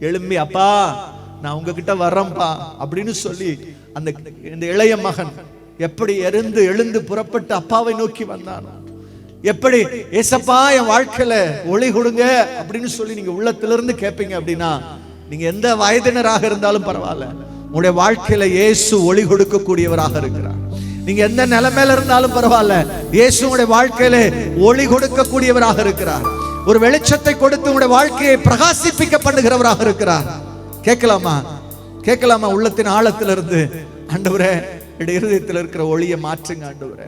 எழும்பி அப்பா நான் உங்ககிட்ட வர்றேன்பா அப்படின்னு சொல்லி அந்த இளைய மகன் எப்படி எழுந்து புறப்பட்டு அப்பாவை நோக்கி வந்தானோ, எப்படி ஏசப்பா என் வாழ்க்கையில ஒளி கொடுங்க அப்படின்னு சொல்லி நீங்க உள்ளத்திலிருந்து கேட்பீங்க அப்படின்னா, நீங்க எந்த வயதினராக இருந்தாலும் பரவாயில்ல, உங்களுடைய வாழ்க்கையில இயேசு ஒளி கொடுக்கக்கூடியவராக இருக்கிறார். நீங்க எந்த நிலைமையில இருந்தாலும் பரவாயில்ல, இயேசு உங்களுடைய வாழ்க்கையில ஒளி கொடுக்கக்கூடியவராக இருக்கிறார். ஒரு வெளிச்சத்தை கொடுத்து உங்களுடைய வாழ்க்கையை பிரகாசிப்பிக்க பண்ணுகிறவராக இருக்கிறார். கேட்கலாமா? கேட்கலாமா? உள்ளத்தின் ஆழத்திலிருந்து, ஆண்டவரே என்னுடைய இருதயத்தில் இருக்கிற ஒளியை மாற்றுங்க. ஆண்டவரே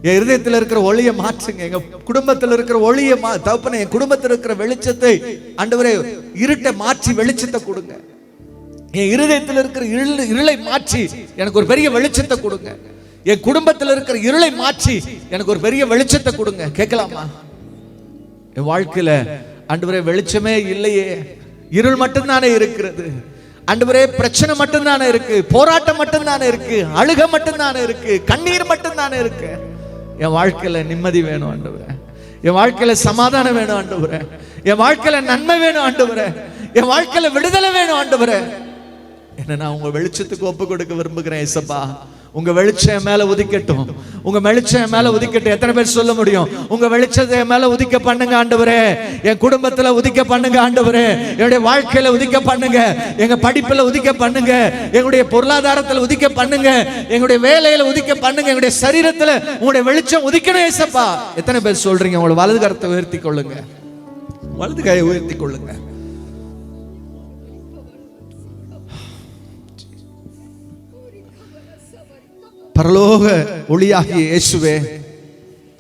என் இருதயத்தில் இருக்கிற ஒளியை மாற்றுங்க. எங்க குடும்பத்தில் இருக்கிற ஒளியை தகப்பனே, என் குடும்பத்தில் இருக்கிற வெளிச்சத்தை ஆண்டவரே இருட்டை மாற்றி வெளிச்சத்தை கொடுங்க. என் இருதயத்தில் இருக்கிற இருளை மாற்றி எனக்கு ஒரு பெரிய வெளிச்சத்தை கொடுங்க. என் குடும்பத்தில் இருக்கிற இருளை மாற்றி எனக்கு ஒரு பெரிய வெளிச்சத்தை கொடுங்க. கேட்கலாமா? என் வாழ்க்கையில ஆண்டவரே வெளிச்சமே இல்லையே, இருள் மட்டும்தானே இருக்கிறது. ஆண்டவரே பிரச்சனை மட்டும்தானே இருக்கு, போராட்டம் மட்டும்தானே இருக்கு, அழுக மட்டும்தானே இருக்கு, கண்ணீர் மட்டும்தானே இருக்கு. என் வாழ்க்கையில நிம்மதி வேணும் ஆண்டவரே, என் வாழ்க்கையில சமாதானம் வேணும் ஆண்டவரே, என் வாழ்க்கையில நன்மை வேணும் ஆண்டவரே, என் வாழ்க்கையில விடுதலை வேணும் ஆண்டவரே. என்ன நான் உங்க வெளிச்சத்துக்கு ஒப்பு கொடுக்க விரும்புகிறேன். ஏசப்பா உங்க வெளிச்சம் மேல உதிக்கட்டும், உங்க வெளிச்சம் மேல உதிக்கட்டும். எத்தனை பேர் சொல்ல முடியும்? உங்க வெளிச்சத்தை மேல உதிக்க பண்ணுங்க ஆண்டவரே. என் குடும்பத்துல உதிக்க பண்ணுங்க ஆண்டவரே. என்னுடைய வாழ்க்கையில உதிக்க பண்ணுங்க, எங்க படிப்புல உதிக்க பண்ணுங்க, எங்களுடைய பொருளாதாரத்துல உதிக்க பண்ணுங்க, எங்களுடைய வேலையில உதிக்க பண்ணுங்க, எங்களுடைய சரீரத்துல உங்களுடைய வெளிச்சம் உதிக்கணும் ஏசப்பா. எத்தனை பேர் சொல்றீங்க? உங்களோட வலது கரத்தை உயர்த்தி கொள்ளுங்க, வலது கையை உயர்த்தி கொள்ளுங்க. பரலோக ஒளியாகிய இயேசுவே,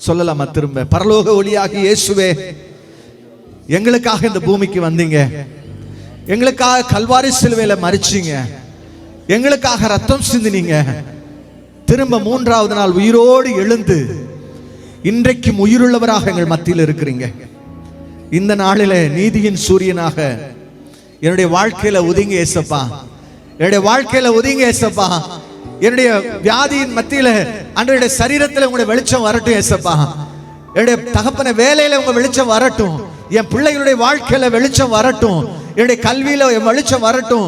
சொல்லலாமா திரும்ப? பரலோக ஒளியாகிய இயேசுவே, எங்களுக்காக இந்த பூமிக்கு வந்தீங்க, எங்களுக்காக கல்வாரி சிலுவையில மரிச்சீங்க, எங்களுக்காக ரத்தம் சிந்தினீங்க. திரும்ப மூன்றாவது நாள் உயிரோடு எழுந்து இன்றைக்கும் உயிருள்ளவராக எங்கள் மத்தியில் இருக்கிறீங்க. இந்த நாளில நீதியின் சூரியனாக என்னுடைய வாழ்க்கையில உதிங்க ஏசப்பா, என்னுடைய வாழ்க்கையில உதிங்க ஏசப்பா. என்னுடைய வியாதியின் மத்தியில அன்றைய சரீரத்தில் உங்களுடைய வெளிச்சம் வரட்டும் ஏசப்பா. என்னுடைய தகப்பன வேலையில உங்க வெளிச்சம் வரட்டும், என் பிள்ளைகளுடைய வாழ்க்கையில வெளிச்சம் வரட்டும், என்னுடைய கல்வியில வெளிச்சம் வரட்டும்.